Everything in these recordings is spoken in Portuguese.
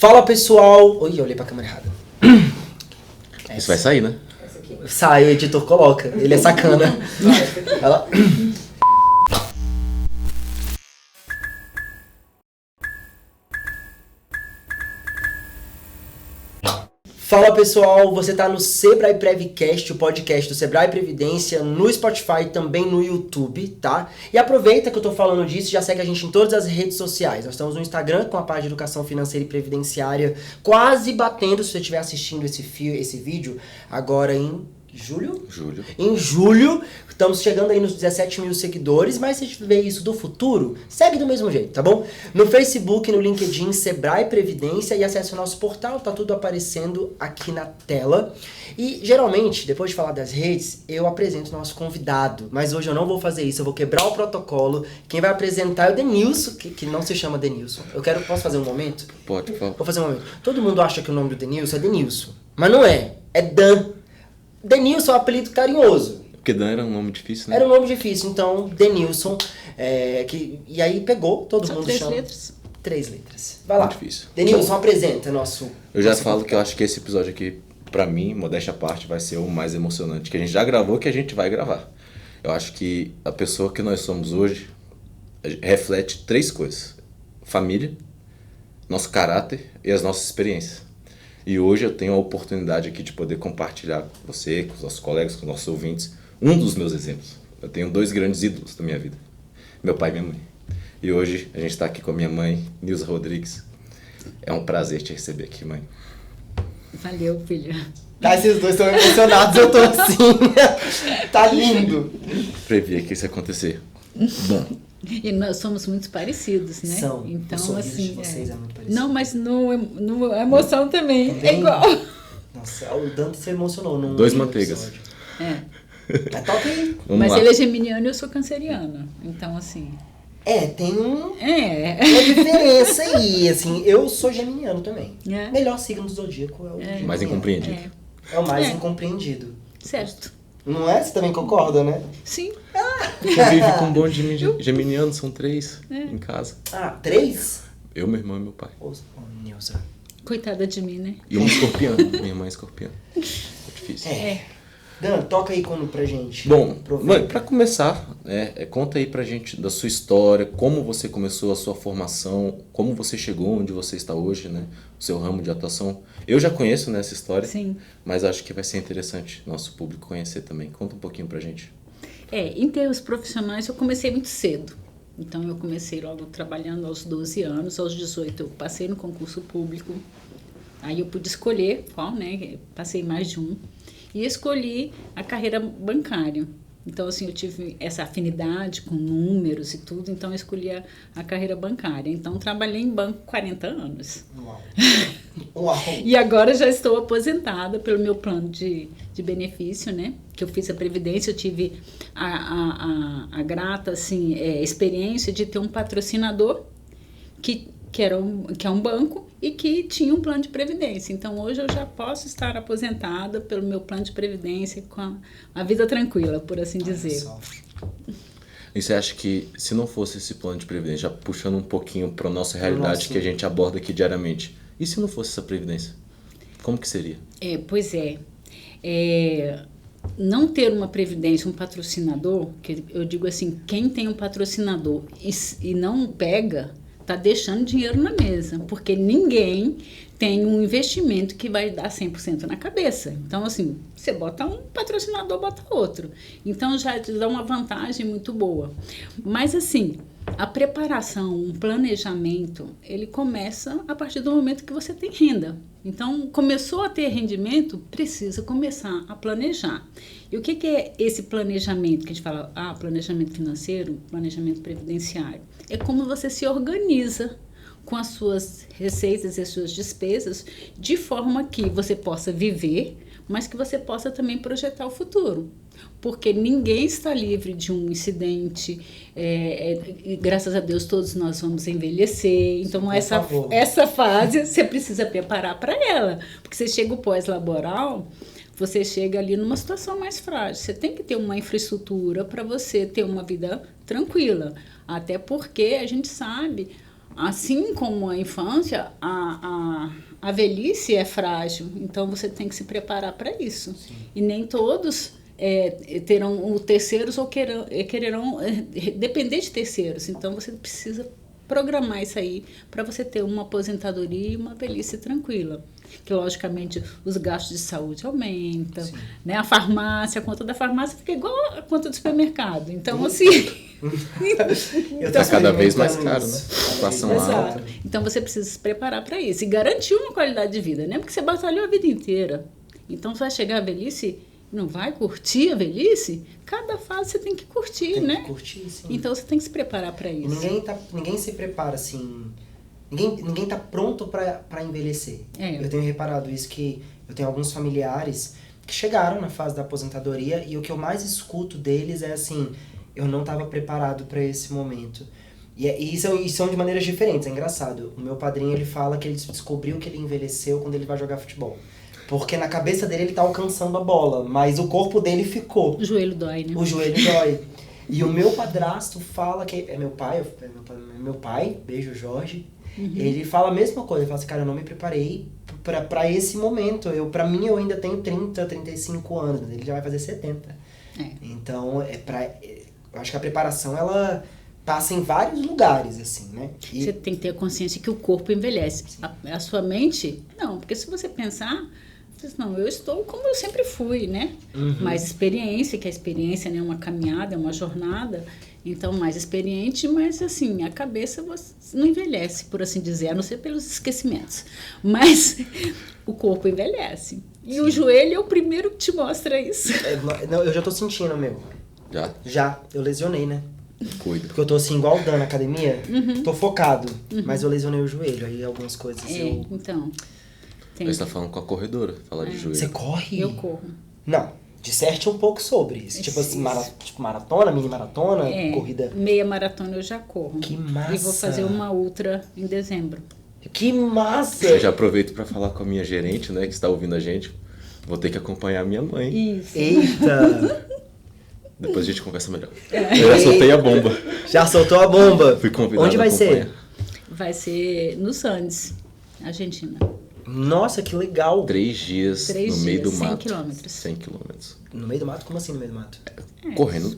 Fala pessoal! Oi, eu olhei pra câmera errada. Isso vai sair, né? Sai, o editor coloca. Ele é sacana. Ela... Fala pessoal, você tá no Sebrae Prevcast, o podcast do Sebrae Previdência, no Spotify e também no YouTube, tá? E aproveita que eu tô falando disso, já segue a gente em todas as redes sociais. Nós estamos no Instagram com a página de Educação Financeira e Previdenciária, quase batendo, se você estiver assistindo esse vídeo, agora em julho? Em julho, estamos chegando aí nos 17 mil seguidores, mas se você vê isso do futuro, segue do mesmo jeito, tá bom? No Facebook, no LinkedIn, Sebrae Previdência e acesse o nosso portal, tá tudo aparecendo aqui na tela. E geralmente, depois de falar das redes, eu apresento o nosso convidado, mas hoje eu não vou fazer isso, eu vou quebrar o protocolo. Quem vai apresentar é o Denilson, que não se chama Denilson. Posso fazer um momento? Pode, por favor. Vou fazer um momento. Todo mundo acha que o nome do Denilson é Denilson, mas não é, é Dan. Denilson é um apelido carinhoso. Porque Dan era um nome difícil, né? Era um nome difícil, então Denilson, e aí pegou, todo mundo chama. 3 letras. 3 letras. Vai lá. Muito difícil. Denilson, apresenta nosso... Eu já falo que eu acho que esse episódio aqui, pra mim, modéstia à parte, vai ser o mais emocionante que a gente já gravou, que a gente vai gravar. Eu acho que a pessoa que nós somos hoje reflete 3 coisas: família, nosso caráter e as nossas experiências. E hoje eu tenho a oportunidade aqui de poder compartilhar com você, com os nossos colegas, com os nossos ouvintes, um dos meus exemplos. Eu tenho 2 grandes ídolos da minha vida, meu pai e minha mãe. E hoje a gente está aqui com a minha mãe, Nilza Rodrigues. É um prazer te receber aqui, mãe. Valeu, filha. Tá, esses dois estão emocionados, eu tô assim. Tá lindo. Previ que isso ia acontecer. Bom. E nós somos muito parecidos, né? São. Então, o sorriso assim, de vocês é muito parecido. Não, mas no emoção também é igual. Nossa, o Dante se emocionou. 2 manteigas. Episódio. É. Toca aí. Vamos Mas lá. ele é geminiano e eu sou canceriana. Então, assim... Tem uma É. diferença aí, assim, eu sou geminiano também. É. Melhor signo do zodíaco é o geminiano. Mais incompreendido. É o mais É. incompreendido. Certo. Não é? Você também concorda, né? Sim. Convive com um bom geminiano, são 3 em casa. 3? Eu, meu irmão e meu pai. Ô, Nilza. Coitada de mim, né? E um escorpião. Minha mãe é escorpião. É difícil. Dan, toca aí pra gente. Bom, Aproveita. mãe, pra começar, conta aí pra gente da sua história, como você começou a sua formação, como você chegou onde você está hoje, né? O seu ramo de atuação. Eu já conheço, né, essa história, Sim. mas acho que vai ser interessante nosso público conhecer também. Conta um pouquinho pra gente. Em termos profissionais, eu comecei muito cedo. Então, eu comecei logo trabalhando aos 12 anos. Aos 18, eu passei no concurso público. Aí, eu pude escolher qual, né? Passei mais de um. E escolhi a carreira bancária. Então, assim, eu tive essa afinidade com números e tudo. Então, eu escolhi a carreira bancária. Então, trabalhei em banco 40 anos. Uau. E agora já estou aposentada pelo meu plano de benefício, né? Que eu fiz a previdência, eu tive a grata, assim, experiência de ter um patrocinador que é um banco e que tinha um plano de previdência. Então, hoje eu já posso estar aposentada pelo meu plano de previdência com a vida tranquila, por assim dizer. E você acha que se não fosse esse plano de previdência, já puxando um pouquinho para a nossa realidade Nossa. que a gente aborda aqui diariamente, e se não fosse essa previdência? Como que seria? Pois é. Não ter uma previdência, um patrocinador, que eu digo assim, quem tem um patrocinador e não pega, está deixando dinheiro na mesa, porque ninguém tem um investimento que vai dar 100% na cabeça. Então, assim, você bota um patrocinador, bota outro. Então, já te dá uma vantagem muito boa. Mas, assim, a preparação, um planejamento, ele começa a partir do momento que você tem renda. Então, começou a ter rendimento, precisa começar a planejar. E o que é esse planejamento que a gente fala, planejamento financeiro, planejamento previdenciário? É como você se organiza com as suas receitas e as suas despesas de forma que você possa viver, mas que você possa também projetar o futuro. Porque ninguém está livre de um incidente, e graças a Deus todos nós vamos envelhecer, então essa fase você precisa preparar para ela, porque você chega o pós-laboral, você chega ali numa situação mais frágil, você tem que ter uma infraestrutura para você ter uma vida tranquila, até porque a gente sabe assim como a infância, a velhice é frágil, então você tem que se preparar para isso. Sim. E nem todos terão terceiros ou quererão depender de terceiros. Então você precisa programar isso aí para você ter uma aposentadoria e uma velhice tranquila. Que, logicamente, os gastos de saúde aumentam, né? A farmácia, a conta da farmácia fica igual a conta do supermercado. Então, assim... Está cada vez mais caro, né? Inflação Exato. alta. Então, você precisa se preparar para isso. E garantir uma qualidade de vida, né? Porque você batalhou a vida inteira. Então, você vai chegar à velhice... Não vai curtir a velhice? Cada fase você tem que curtir, Tem né? que curtir, sim. Então você tem que se preparar para E isso. ninguém se prepara assim. Ninguém tá pronto pra envelhecer. É. Eu tenho reparado isso, que eu tenho alguns familiares que chegaram na fase da aposentadoria e o que eu mais escuto deles é assim: eu não estava preparado para esse momento. E são de maneiras diferentes, é engraçado. O meu padrinho, ele fala que ele descobriu que ele envelheceu quando ele vai jogar futebol. Porque na cabeça dele ele tá alcançando a bola, mas o corpo dele ficou. O joelho dói, né? O joelho dói. E o meu padrasto fala que... É meu pai, beijo Jorge. Uhum. Ele fala a mesma coisa, ele fala assim, cara, eu não me preparei pra esse momento. Pra mim, eu ainda tenho 30, 35 anos, mas ele já vai fazer 70. Então, eu acho que a preparação, ela passa em vários lugares, assim, né? E Você tem que ter a consciência que o corpo envelhece. A sua mente, não. Porque se você pensar, não, eu estou como eu sempre fui, né? Uhum. Mais experiência, que a experiência né, é uma caminhada, é uma jornada. Então, mais experiente, mas assim, a cabeça você não envelhece, por assim dizer, a não ser pelos esquecimentos. Mas o corpo envelhece. E o joelho é o primeiro que te mostra isso. não, eu já tô sentindo, meu. Já, eu lesionei, né? Cuida. Porque eu tô assim, igual o Dan na academia, tô focado, mas eu lesionei o joelho, aí algumas coisas Então. Você tá falando com a corredora, falar de joelho. Você corre? Eu corro. Não, disserte um pouco sobre isso. Tipo assim, maratona, mini maratona, corrida. Meia maratona eu já corro. Que massa! E vou fazer uma ultra em dezembro. Que massa! Eu já aproveito pra falar com a minha gerente, né, que está ouvindo a gente. Vou ter que acompanhar a minha mãe. Isso. Eita! Depois a gente conversa melhor. Eu já soltei a bomba. Já soltou a bomba? Fui convidado. Onde vai ser? Vai ser nos Andes, Argentina. Nossa, que legal! 3 dias no meio do 100 mato. quilômetros. 100 quilômetros. No meio do mato? Como assim no meio do mato? Correndo.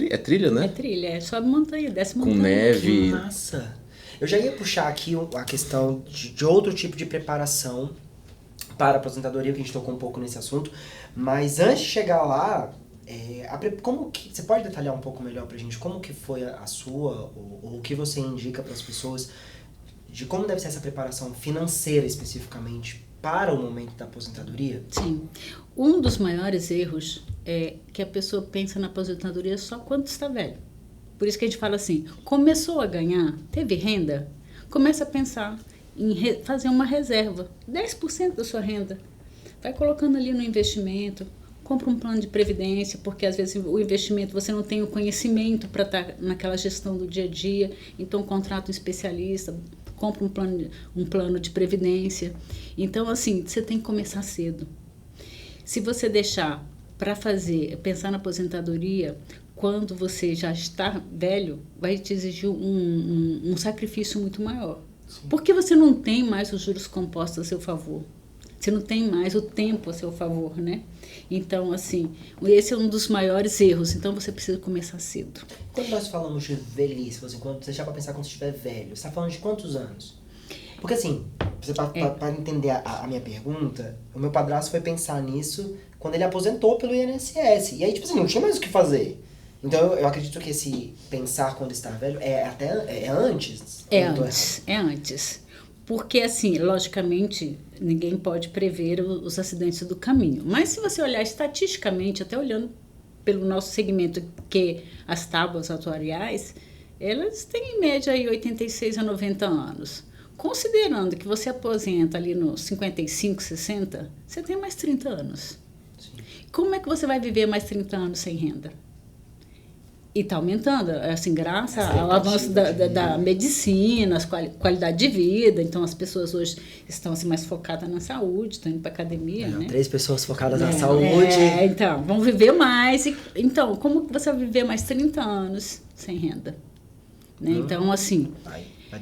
É trilha, né? É trilha, sobe montanha, desce Com montanha. neve. Que massa! Eu já ia puxar aqui a questão de outro tipo de preparação para a aposentadoria, que a gente tocou um pouco nesse assunto, mas antes de chegar lá, você pode detalhar um pouco melhor pra gente como que foi a sua, ou o que você indica para as pessoas de como deve ser essa preparação financeira especificamente para o momento da aposentadoria? Sim. Um dos maiores erros é que a pessoa pensa na aposentadoria só quando está velho. Por isso que a gente fala assim, começou a ganhar, teve renda, começa a pensar em fazer uma reserva, 10% da sua renda. Vai colocando ali no investimento, compra um plano de previdência, porque às vezes o investimento você não tem o conhecimento para estar naquela gestão do dia a dia, então contrata um especialista, compra um plano de previdência. Então, assim, você tem que começar cedo. Se você deixar para pensar na aposentadoria, quando você já está velho, vai te exigir um sacrifício muito maior. Sim. Porque você não tem mais os juros compostos a seu favor. Você não tem mais o tempo a seu favor, né? Então, assim, esse é um dos maiores erros. Então, você precisa começar cedo. Quando nós falamos de velhice, você já para pensar quando você estiver velho, você está falando de quantos anos? Porque, assim, para entender a minha pergunta, o meu padrasto foi pensar nisso quando ele aposentou pelo INSS. E aí, tipo assim, não tinha mais o que fazer. Então, eu acredito que esse pensar quando está velho é antes? É antes. Porque, assim, logicamente, ninguém pode prever os acidentes do caminho. Mas se você olhar estatisticamente, até olhando pelo nosso segmento, que as tábuas atuariais, elas têm em média aí 86 a 90 anos. Considerando que você aposenta ali nos 55, 60, você tem mais 30 anos. Sim. Como é que você vai viver mais 30 anos sem renda? E está aumentando, assim, graças ao avanço da medicina, qualidade de vida. Então, as pessoas hoje estão assim, mais focadas na saúde, estão indo para academia, né? 3 pessoas focadas na saúde. Então, vão viver mais. Então, como você vai viver mais 30 anos sem renda? né? Então, assim...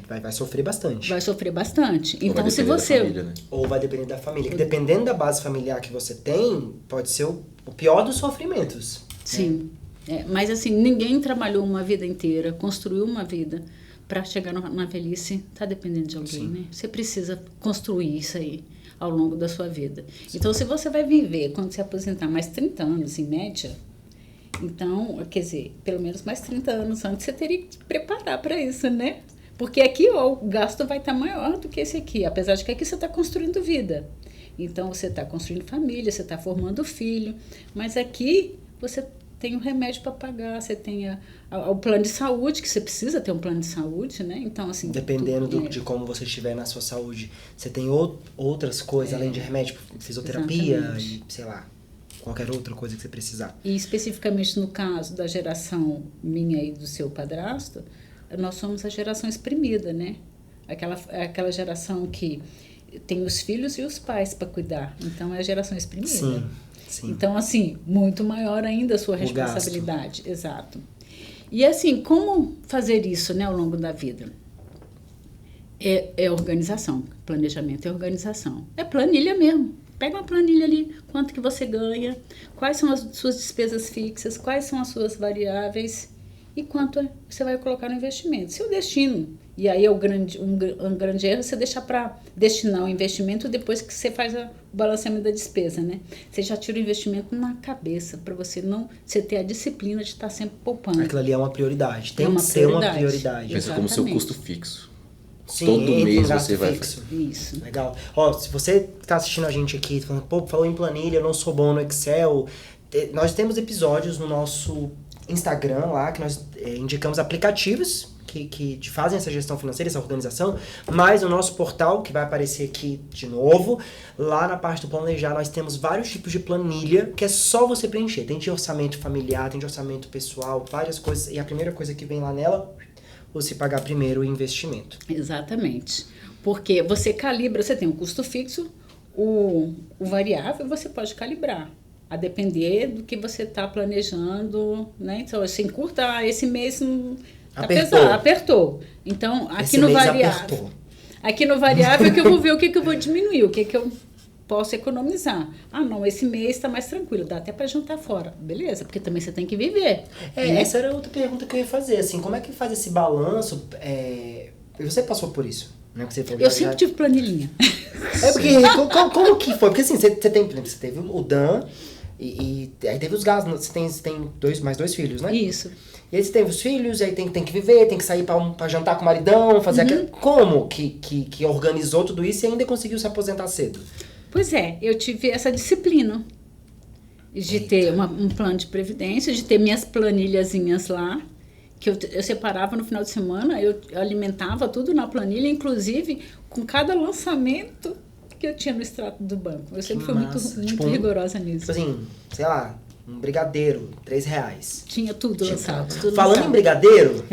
Vai sofrer bastante. Vai sofrer bastante. Ou Então, vai se depender você... da família, né? Ou vai depender da família. Que dependendo da base familiar que você tem, pode ser o pior dos sofrimentos. Sim. Mas, assim, ninguém trabalhou uma vida inteira, construiu uma vida para chegar na velhice, tá dependendo de alguém, né? Você precisa construir isso aí ao longo da sua vida. Sim. Então, se você vai viver, quando se aposentar, mais 30 anos, em média, então, quer dizer, pelo menos mais 30 anos antes, você teria que se preparar para isso, né? Porque aqui ó, o gasto vai estar maior do que esse aqui, apesar de que aqui você está construindo vida. Então, você está construindo família, você está formando filho, mas aqui você tem o remédio para pagar, você tem o plano de saúde, que você precisa ter um plano de saúde, né? Então, assim... Dependendo de como você estiver na sua saúde, você tem outras coisas, além de remédio, fisioterapia e, sei lá, qualquer outra coisa que você precisar. E especificamente no caso da geração minha e do seu padrasto, nós somos a geração exprimida, né? Aquela geração que tem os filhos e os pais para cuidar. Então, é a geração exprimida. Sim, sim. Então, assim, muito maior ainda a sua responsabilidade. Exato. E, assim, como fazer isso, né, ao longo da vida? É organização. Planejamento é organização. É planilha mesmo. Pega uma planilha ali, quanto que você ganha, quais são as suas despesas fixas, quais são as suas variáveis e quanto você vai colocar no investimento. Seu destino. E aí é um grande erro você deixar para destinar o investimento depois que você faz o balanceamento da despesa, né? Você já tira o investimento na cabeça para você ter a disciplina de estar sempre poupando. Aquilo ali é uma prioridade. Tem que ser uma prioridade. Pensa como seu custo fixo. Sim, todo mês gasto você vai fixo. Isso. Legal. Ó, se você tá assistindo a gente aqui, falando, pô, falou em planilha, eu não sou bom no Excel, nós temos episódios no nosso Instagram lá, que nós indicamos aplicativos que te fazem essa gestão financeira, essa organização, mas no nosso portal, que vai aparecer aqui de novo, lá na parte do planejar, nós temos vários tipos de planilha, que é só você preencher. Tem de orçamento familiar, tem de orçamento pessoal, várias coisas, e a primeira coisa que vem lá nela, você pagar primeiro o investimento. Exatamente. Porque você calibra, você tem um custo fixo, o variável você pode calibrar, a depender do que você está planejando, né? Então, assim, curta, esse mês apertou. Então, aqui no variável. Aqui no variável que eu vou ver o que eu vou diminuir, o que eu posso economizar. Ah, não, esse mês está mais tranquilo, dá até para jantar fora. Beleza, porque também você tem que viver. Essa era outra pergunta que eu ia fazer, assim, como é que faz esse balanço? Você passou por isso, né? Que você falou, eu sempre tive planilhinha. Porque, como que foi? Porque assim, você teve o Dan, e aí teve os gastos, você tem mais dois filhos, né? Isso. E aí você teve os filhos, e aí tem que viver, tem que sair pra jantar com o maridão, fazer aquilo. Como que organizou tudo isso e ainda conseguiu se aposentar cedo? Pois é, eu tive essa disciplina de ter um plano de previdência, de ter minhas planilhazinhas lá, que eu separava no final de semana, eu alimentava tudo na planilha, inclusive com cada lançamento que eu tinha no extrato do banco. Eu sempre fui muito tipo, rigorosa nisso. Tipo assim, sei lá, um brigadeiro, R$3. Tinha tudo lançado. Tudo Falando lançado. em brigadeiro,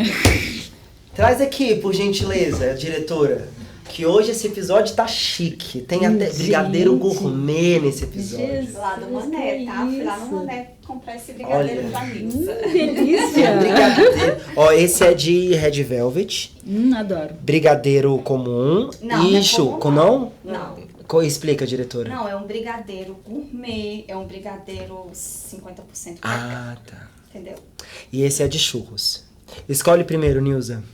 traz aqui, por gentileza, diretora, que hoje esse episódio tá chique. Tem até brigadeiro gourmet nesse episódio. Jesus, lá do Mané, tá? Fui lá no Mané comprar esse brigadeiro pra mim. Delícia! Brigadeiro. Ó, esse é de Red Velvet. Adoro. Brigadeiro comum. Não, não é comum, não? Não. Explica, diretora. Não, é um brigadeiro gourmet, é um brigadeiro 50% Ah, tá. Entendeu? E esse é de churros. Escolhe primeiro, Nilza.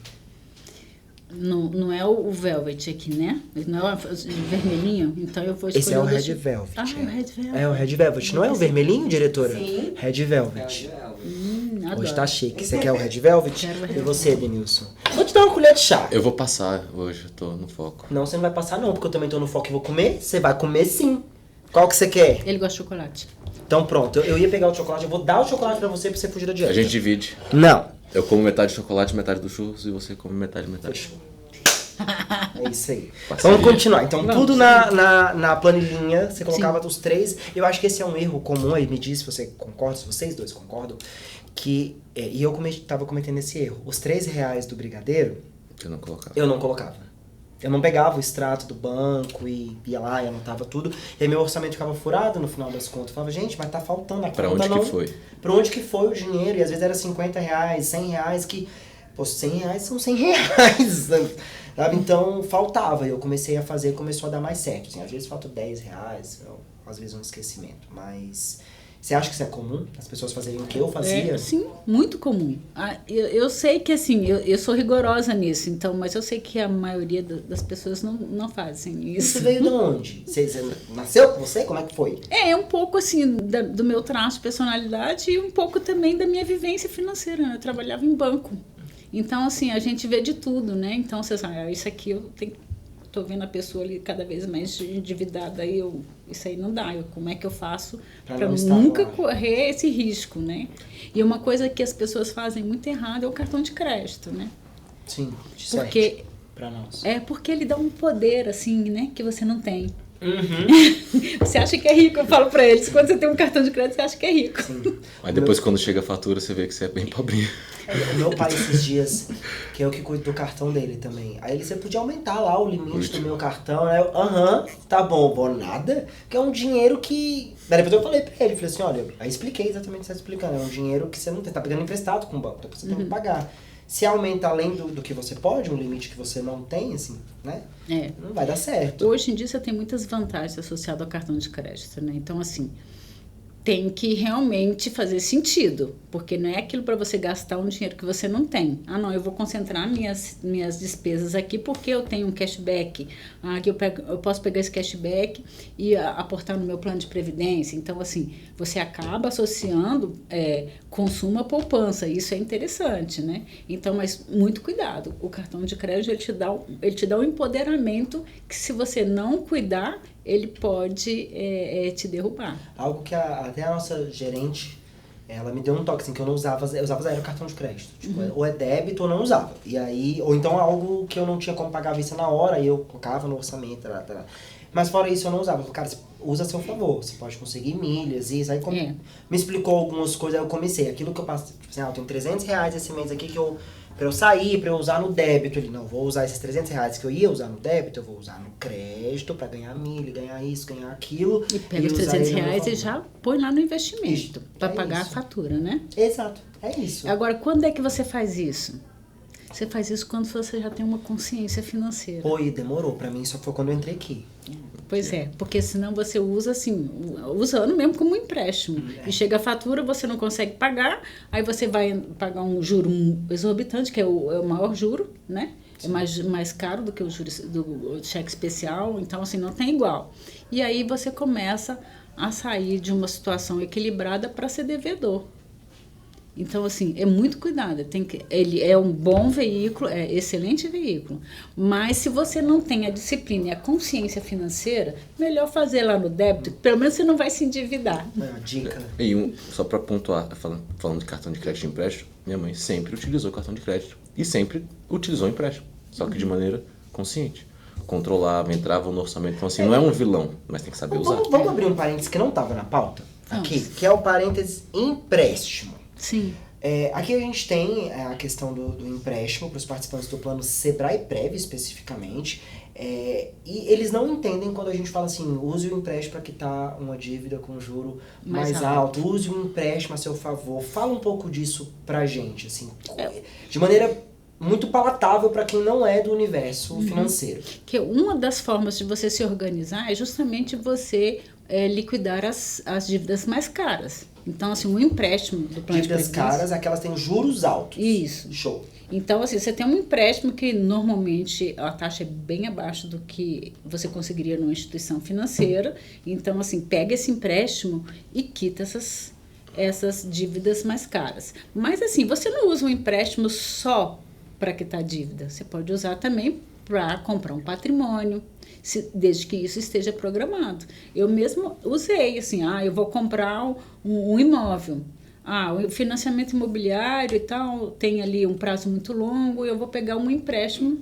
Não é o Velvet aqui, né? Não é o vermelhinho, então eu vou escolher Esse é o Red Velvet. Ah, o Red Velvet. É o Red Velvet. Não é o vermelhinho, diretora? Sim. Red Velvet. Adoro. Hoje tá chique. Você quer o Red Velvet? Quero o Red E você, Denilson? Vou te dar uma colher de chá. Eu vou passar hoje, eu tô no foco. Não, você não vai passar não, porque eu também tô no foco e vou comer. Você vai comer sim. Qual que você quer? Ele gosta de chocolate. Então pronto, eu ia pegar o chocolate, eu vou dar o chocolate pra você fugir da dieta. A gente divide. Não. Eu como metade de chocolate, metade do churros e você come metade. É isso aí. Parceria. Vamos continuar. Então, Vamos. tudo na planilhinha, você colocava os três. Eu acho que esse é um erro comum, aí me diz se você concorda, se vocês dois concordam, que, e eu tava cometendo esse erro. Os R$3 do brigadeiro, Eu não colocava. eu não colocava. Eu não pegava o extrato do banco e ia lá e anotava tudo. E aí meu orçamento ficava furado no final das contas. Eu falava, gente, mas tá faltando a Pra conta onde não. que foi? Pra onde que foi o dinheiro? E às vezes era R$50, R$100, que Pô, 100 reais são 100 reais, sabe? Então, faltava. Eu comecei a fazer, começou a dar mais certo. Assim, às vezes falta 10 reais, às vezes um esquecimento. Mas você acha que isso é comum? As pessoas fazerem o que eu fazia? Sim, muito comum. Eu sei que, assim, eu sou rigorosa nisso, então, mas eu sei que a maioria das pessoas não fazem isso. Isso veio de onde? Você nasceu com você? Como é que foi? É um pouco, assim, do meu traço de personalidade e um pouco também da minha vivência financeira, né? Eu trabalhava em banco. Então, assim, a gente vê de tudo, né? Então, você sabe, isso aqui eu tô vendo a pessoa ali cada vez mais endividada, aí isso aí não dá. Como é que eu faço para nunca correr esse risco, né? E uma coisa que as pessoas fazem muito errado é o cartão de crédito, né? Sim, porque para nós. porque ele dá um poder, assim, né? Que você não tem. Uhum. Você acha que é rico, eu falo pra eles. Quando você tem um cartão de crédito, você acha que é rico. Sim. Mas depois, quando chega a fatura, você vê que você é bem pobrinho. O meu pai, esses dias, que é o que cuido do cartão dele também. Aí você podia aumentar lá o limite do meu cartão. Aí eu, tá bom, vou nada. Que é um dinheiro que... Daí depois eu falei pra ele, falei assim, olha, aí expliquei exatamente o que você tá explicando. É um dinheiro que você não tem, tá pegando emprestado com o banco, depois você tem que pagar. Se aumenta além do que você pode, um limite que você não tem, assim, né? Não vai dar certo. Hoje em dia você tem muitas vantagens associadas ao cartão de crédito, né? Então, assim, tem que realmente fazer sentido, porque não é aquilo para você gastar um dinheiro que você não tem. Ah, não, eu vou concentrar minhas despesas aqui porque eu tenho um cashback. Aqui eu posso pegar esse cashback e aportar no meu plano de previdência. Então, assim, você acaba associando consumo à poupança. Isso é interessante, né? Então, mas muito cuidado. O cartão de crédito, ele te dá um empoderamento que, se você não cuidar, ele pode te derrubar. Algo que até a nossa gerente, ela me deu um toque, assim, que eu não usava, eu usava zero cartão de crédito. Tipo, ou é débito ou não usava. E aí, ou então algo que eu não tinha como pagar à vista na hora, e eu colocava no orçamento, Mas fora isso eu não usava. Cara, usa a seu favor, você pode conseguir milhas, isso. Aí me explicou algumas coisas, aí eu comecei. Aquilo que eu passo, tipo assim, eu tenho 300 reais esse mês aqui pra eu sair, pra eu usar no débito. Ele, não, vou usar esses 300 reais que eu ia usar no débito, eu vou usar no crédito pra ganhar milha, ganhar isso, ganhar aquilo. E pega os 300 reais e já põe lá no investimento, pra pagar a fatura, né? Exato, é isso. Agora, quando é que você faz isso? Você faz isso quando você já tem uma consciência financeira. Pô, e demorou. Pra mim, só foi quando eu entrei aqui. Pois é, porque senão você usa assim, usando mesmo como um empréstimo. E chega a fatura, você não consegue pagar, aí você vai pagar um juro exorbitante, que é o maior juro, né? É mais caro do que o juro do cheque especial, então assim, não tem igual. E aí você começa a sair de uma situação equilibrada para ser devedor. Então, assim, é muito cuidado. Ele é um bom veículo, é excelente veículo. Mas se você não tem a disciplina e a consciência financeira, melhor fazer lá no débito, pelo menos você não vai se endividar. É uma dica. E só para pontuar, falando de cartão de crédito e empréstimo, minha mãe sempre utilizou cartão de crédito e sempre utilizou empréstimo, só que de maneira consciente. Controlava, entrava no orçamento. Então, assim, não é um vilão, mas tem que saber usar. Vamos abrir um parênteses que não estava na pauta aqui, que é o parênteses empréstimo. Sim. Aqui a gente tem a questão do empréstimo para os participantes do plano Sebrae Prev, especificamente, e eles não entendem quando a gente fala assim, use o empréstimo para quitar uma dívida com juro mais alto, use o empréstimo a seu favor. Fala um pouco disso pra gente, assim, de maneira muito palatável para quem não é do universo financeiro. Que uma das formas de você se organizar é justamente você liquidar as dívidas mais caras. Então, assim, um empréstimo do plano de previdência... Dívidas caras, aquelas têm juros altos. Isso. Show. Então, assim, você tem um empréstimo que normalmente a taxa é bem abaixo do que você conseguiria numa instituição financeira. Então, assim, pega esse empréstimo e quita essas dívidas mais caras. Mas, assim, você não usa um empréstimo só para quitar dívida. Você pode usar também para comprar um patrimônio, desde que isso esteja programado. Eu mesmo usei, assim, eu vou comprar um imóvel. O financiamento imobiliário e tal, tem ali um prazo muito longo, eu vou pegar um empréstimo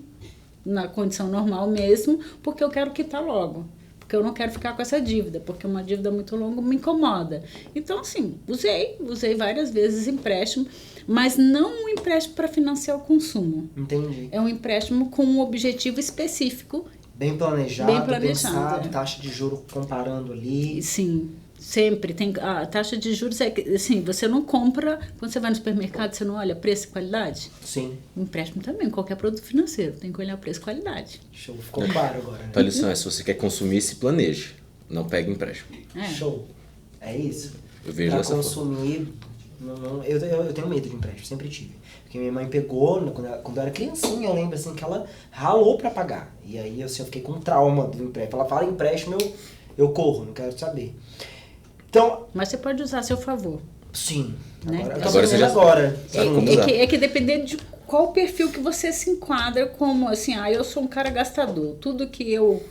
na condição normal mesmo, porque eu quero quitar logo. Porque eu não quero ficar com essa dívida, porque uma dívida muito longa me incomoda. Então, assim, usei várias vezes empréstimo, mas não um empréstimo para financiar o consumo. Entendi. É um empréstimo com um objetivo específico. Bem planejado, pensado, taxa de juro comparando ali. Sim. Sempre tem a taxa de juros assim, você não compra quando você vai no supermercado, você não olha preço e qualidade. Sim. Empréstimo também, qualquer produto financeiro tem que olhar preço e qualidade. Show, ficou claro agora. Né? Então a lição é, se você quer consumir, se planeje. Não pegue empréstimo. Show. É isso. Eu vejo pra dessa consumir, eu tenho medo de empréstimo, sempre tive. Porque minha mãe pegou, quando eu era criancinha, eu lembro assim que ela ralou pra pagar. E aí assim, eu fiquei com trauma do empréstimo. Ela fala empréstimo, eu corro, não quero saber. Então, mas você pode usar a seu favor. Sim. Né? Agora você já agora. É que dependendo de qual perfil que você se enquadra como assim, eu sou um cara gastador. Tudo que eu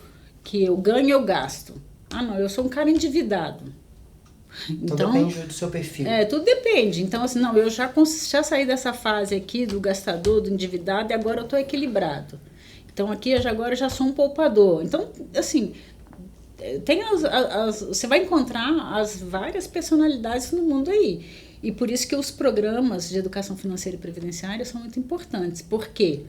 ganho, eu gasto. Não, eu sou um cara endividado. Então depende do seu perfil. Tudo depende. Então, assim, não, eu já saí dessa fase aqui do gastador, do endividado, e agora eu estou equilibrado. Então, aqui agora eu já sou um poupador. Então, assim, tem você vai encontrar as várias personalidades no mundo aí. E por isso que os programas de educação financeira e previdenciária são muito importantes. Porque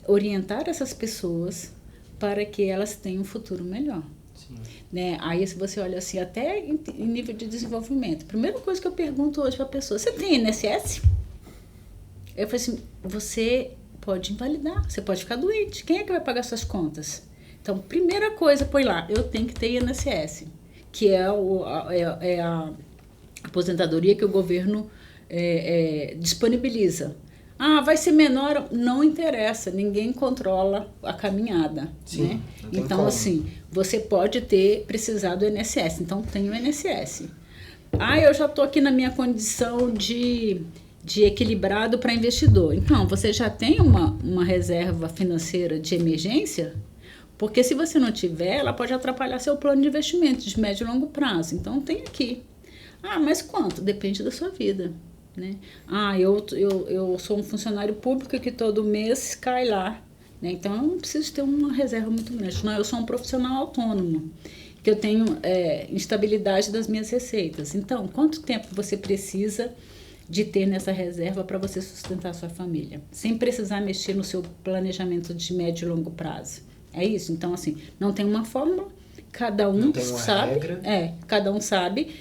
orientar essas pessoas para que elas tenham um futuro melhor. Sim. Né? Aí, se você olha assim, até em nível de desenvolvimento, a primeira coisa que eu pergunto hoje para a pessoa, você tem INSS? Eu falei assim, você pode invalidar, você pode ficar doente. Quem é que vai pagar suas contas? Então, primeira coisa, põe lá, eu tenho que ter INSS, que é a aposentadoria que o governo disponibiliza. Vai ser menor, não interessa, ninguém controla a caminhada. Sim, né? Então, como. assim, você pode precisar do INSS, então tem o INSS. Eu já estou aqui na minha condição de equilibrado para investidor. Então, você já tem uma reserva financeira de emergência? Porque se você não tiver, ela pode atrapalhar seu plano de investimento de médio e longo prazo. Então, tem aqui. Mas quanto? Depende da sua vida. Né? Eu sou um funcionário público que todo mês cai lá. Né? Então, eu não preciso ter uma reserva muito grande. Não, eu sou um profissional autônomo, que eu tenho instabilidade das minhas receitas. Então, quanto tempo você precisa de ter nessa reserva para você sustentar a sua família? Sem precisar mexer no seu planejamento de médio e longo prazo. É isso? Então, assim, não tem uma fórmula. Cada um sabe. Regra. Cada um sabe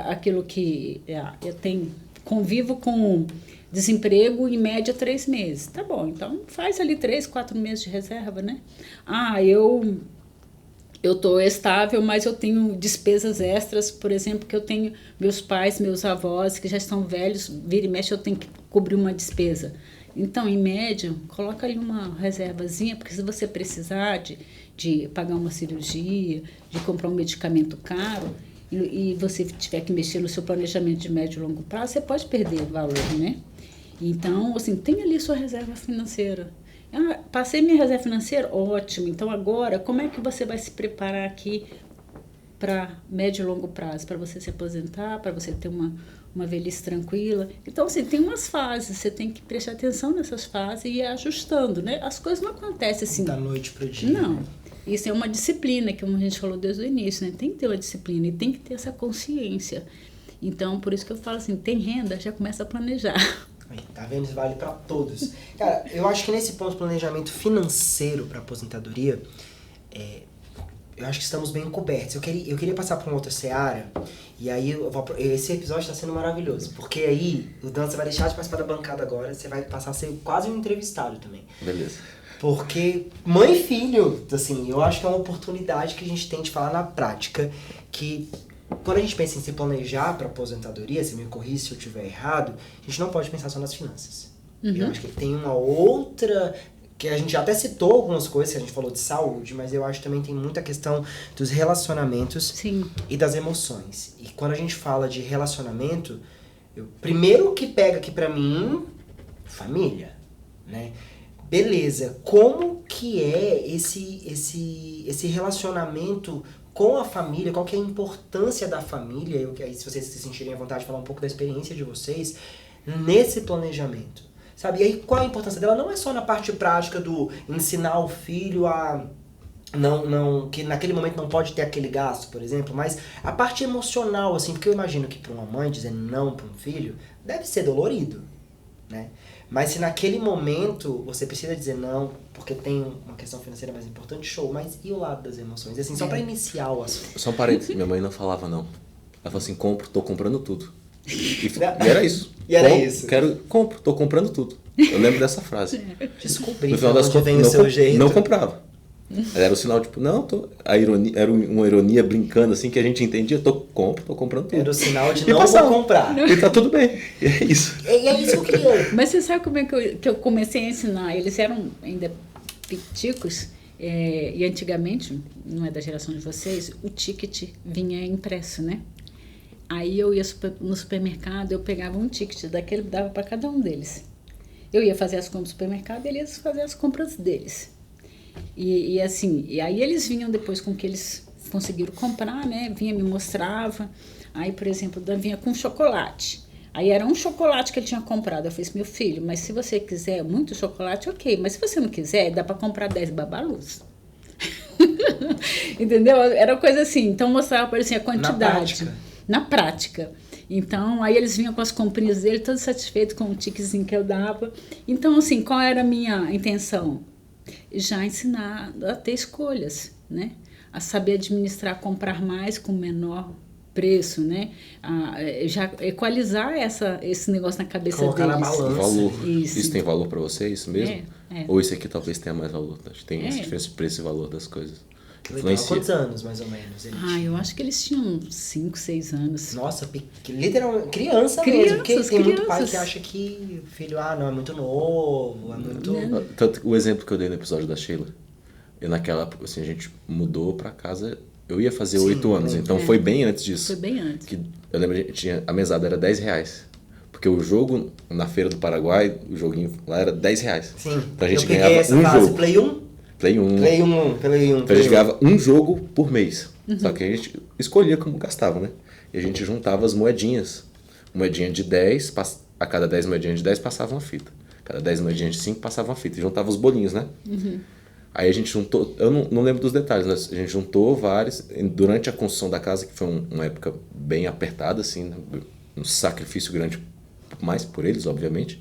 aquilo que eu tenho. Convivo com desemprego em média 3 meses. Tá bom, então faz ali 3, 4 meses de reserva, né? Eu estou estável, mas eu tenho despesas extras, por exemplo, que eu tenho meus pais, meus avós, que já estão velhos, vira e mexe, eu tenho que cobrir uma despesa. Então, em média, coloca ali uma reservazinha, porque se você precisar de pagar uma cirurgia, de comprar um medicamento caro, e você tiver que mexer no seu planejamento de médio e longo prazo, você pode perder valor, né? Então, assim, tem ali sua reserva financeira. Passei minha reserva financeira? Ótimo. Então, agora, como é que você vai se preparar aqui para médio e longo prazo? Para você se aposentar, para você ter uma velhice tranquila. Então, assim, tem umas fases. Você tem que prestar atenção nessas fases e ir ajustando, né? As coisas não acontecem assim. Da noite para o dia. Não. Isso é uma disciplina, que a gente falou desde o início, né? Tem que ter uma disciplina e tem que ter essa consciência. Então, por isso que eu falo assim, tem renda, já começa a planejar. Tá vendo? Isso vale para todos. Cara, eu acho que nesse ponto, planejamento financeiro para aposentadoria, eu acho que estamos bem cobertos. Eu queria passar para uma outra seara, e aí esse episódio está sendo maravilhoso, porque aí o Dan, você vai deixar de participar da bancada agora, você vai passar a ser quase um entrevistado também. Beleza. Porque mãe e filho, assim, eu acho que é uma oportunidade que a gente tem de falar na prática, que quando a gente pensa em se planejar para aposentadoria, se me corrija se eu estiver errado, a gente não pode pensar só nas finanças. Uhum. Eu acho que tem uma outra, que a gente até citou algumas coisas, que a gente falou de saúde, mas eu acho que também tem muita questão dos relacionamentos. Sim. E das emoções. E quando a gente fala de relacionamento, primeiro que pega aqui pra mim, família, né? Beleza, como que é esse relacionamento com a família, qual que é a importância da família, aí se vocês se sentirem à vontade de falar um pouco da experiência de vocês, nesse planejamento, sabe? E aí qual a importância dela? Não é só na parte prática do ensinar o filho a... Não, que naquele momento não pode ter aquele gasto, por exemplo, mas a parte emocional, assim, porque eu imagino que para uma mãe dizer não para um filho deve ser dolorido, né? Mas se naquele momento você precisa dizer não, porque tem uma questão financeira mais importante, show, mas e o lado das emoções? Assim, só pra iniciar o assunto. Só um parênteses, minha mãe não falava não. Ela falou assim, tô comprando tudo. E era isso. E era isso. Tô comprando tudo. Eu lembro dessa frase. Descobri No final das onde contas, vem o seu jeito. não comprava. Era o sinal, tipo, a ironia, era uma ironia brincando, assim, que a gente entendia, tô comprando tudo. Era o sinal de E não passava. vou comprar. E tá tudo bem. E é isso. E é isso que eu queria. Mas você sabe como é que eu comecei a ensinar? Eles eram ainda piticos, e antigamente, não é da geração de vocês, o ticket vinha impresso, né? Aí eu ia no supermercado, eu pegava um ticket daquele, dava para cada um deles. Eu ia fazer as compras no supermercado, eles iam fazer as compras deles. E aí eles vinham depois com o que eles conseguiram comprar, né? Vinha, me mostrava. Aí, por exemplo, vinha com chocolate. Aí era um chocolate que ele tinha comprado. Eu falei assim, meu filho, mas se você quiser muito chocolate, ok. Mas se você não quiser, dá para comprar 10 babalus. Entendeu? Era coisa assim. Então mostrava para eles assim, a quantidade. Na prática. Então, aí eles vinham com as comprinhas dele, todos satisfeitos com o tiquezinho que eu dava. Então, assim, qual era a minha intenção? Já ensinar a ter escolhas, né? A saber administrar, comprar mais com menor preço, né? Já equalizar esse negócio na cabeça colocar deles. na balança. Valor. Isso. Isso tem valor pra você, isso mesmo? É. Ou isso aqui talvez tenha mais valor? Acho que tem essa diferença de preço e valor das coisas. Legal. Quantos anos, mais ou menos? Eu acho que eles tinham 5, 6 anos. Nossa, literalmente, criança mesmo. Porque tem muito pai crianças. que acha que o filho, não, é muito novo, é muito... Tanto o exemplo que eu dei no episódio da Sheila, naquela época, assim, a gente mudou pra casa, eu ia fazer 8 anos, então foi bem antes disso. Foi bem antes. Que eu lembro, a mesada era R$10. Porque o jogo na Feira do Paraguai, o joguinho lá era R$10. Sim, Então a gente eu peguei ganhava essa um fase, jogo. Play 1? Play 1. Então a gente ganhava um jogo por mês. Só que a gente escolhia como gastava, né? E a gente juntava as moedinhas. Moedinha de 10, a cada 10 moedinhas de 10 passava uma fita. Cada 10 moedinhas de 5 passava uma fita. E juntava os bolinhos, né? Aí a gente juntou, eu não lembro dos detalhes, mas a gente juntou vários. Durante a construção da casa, que foi uma época bem apertada, assim, né? Um sacrifício grande, mais por eles, obviamente.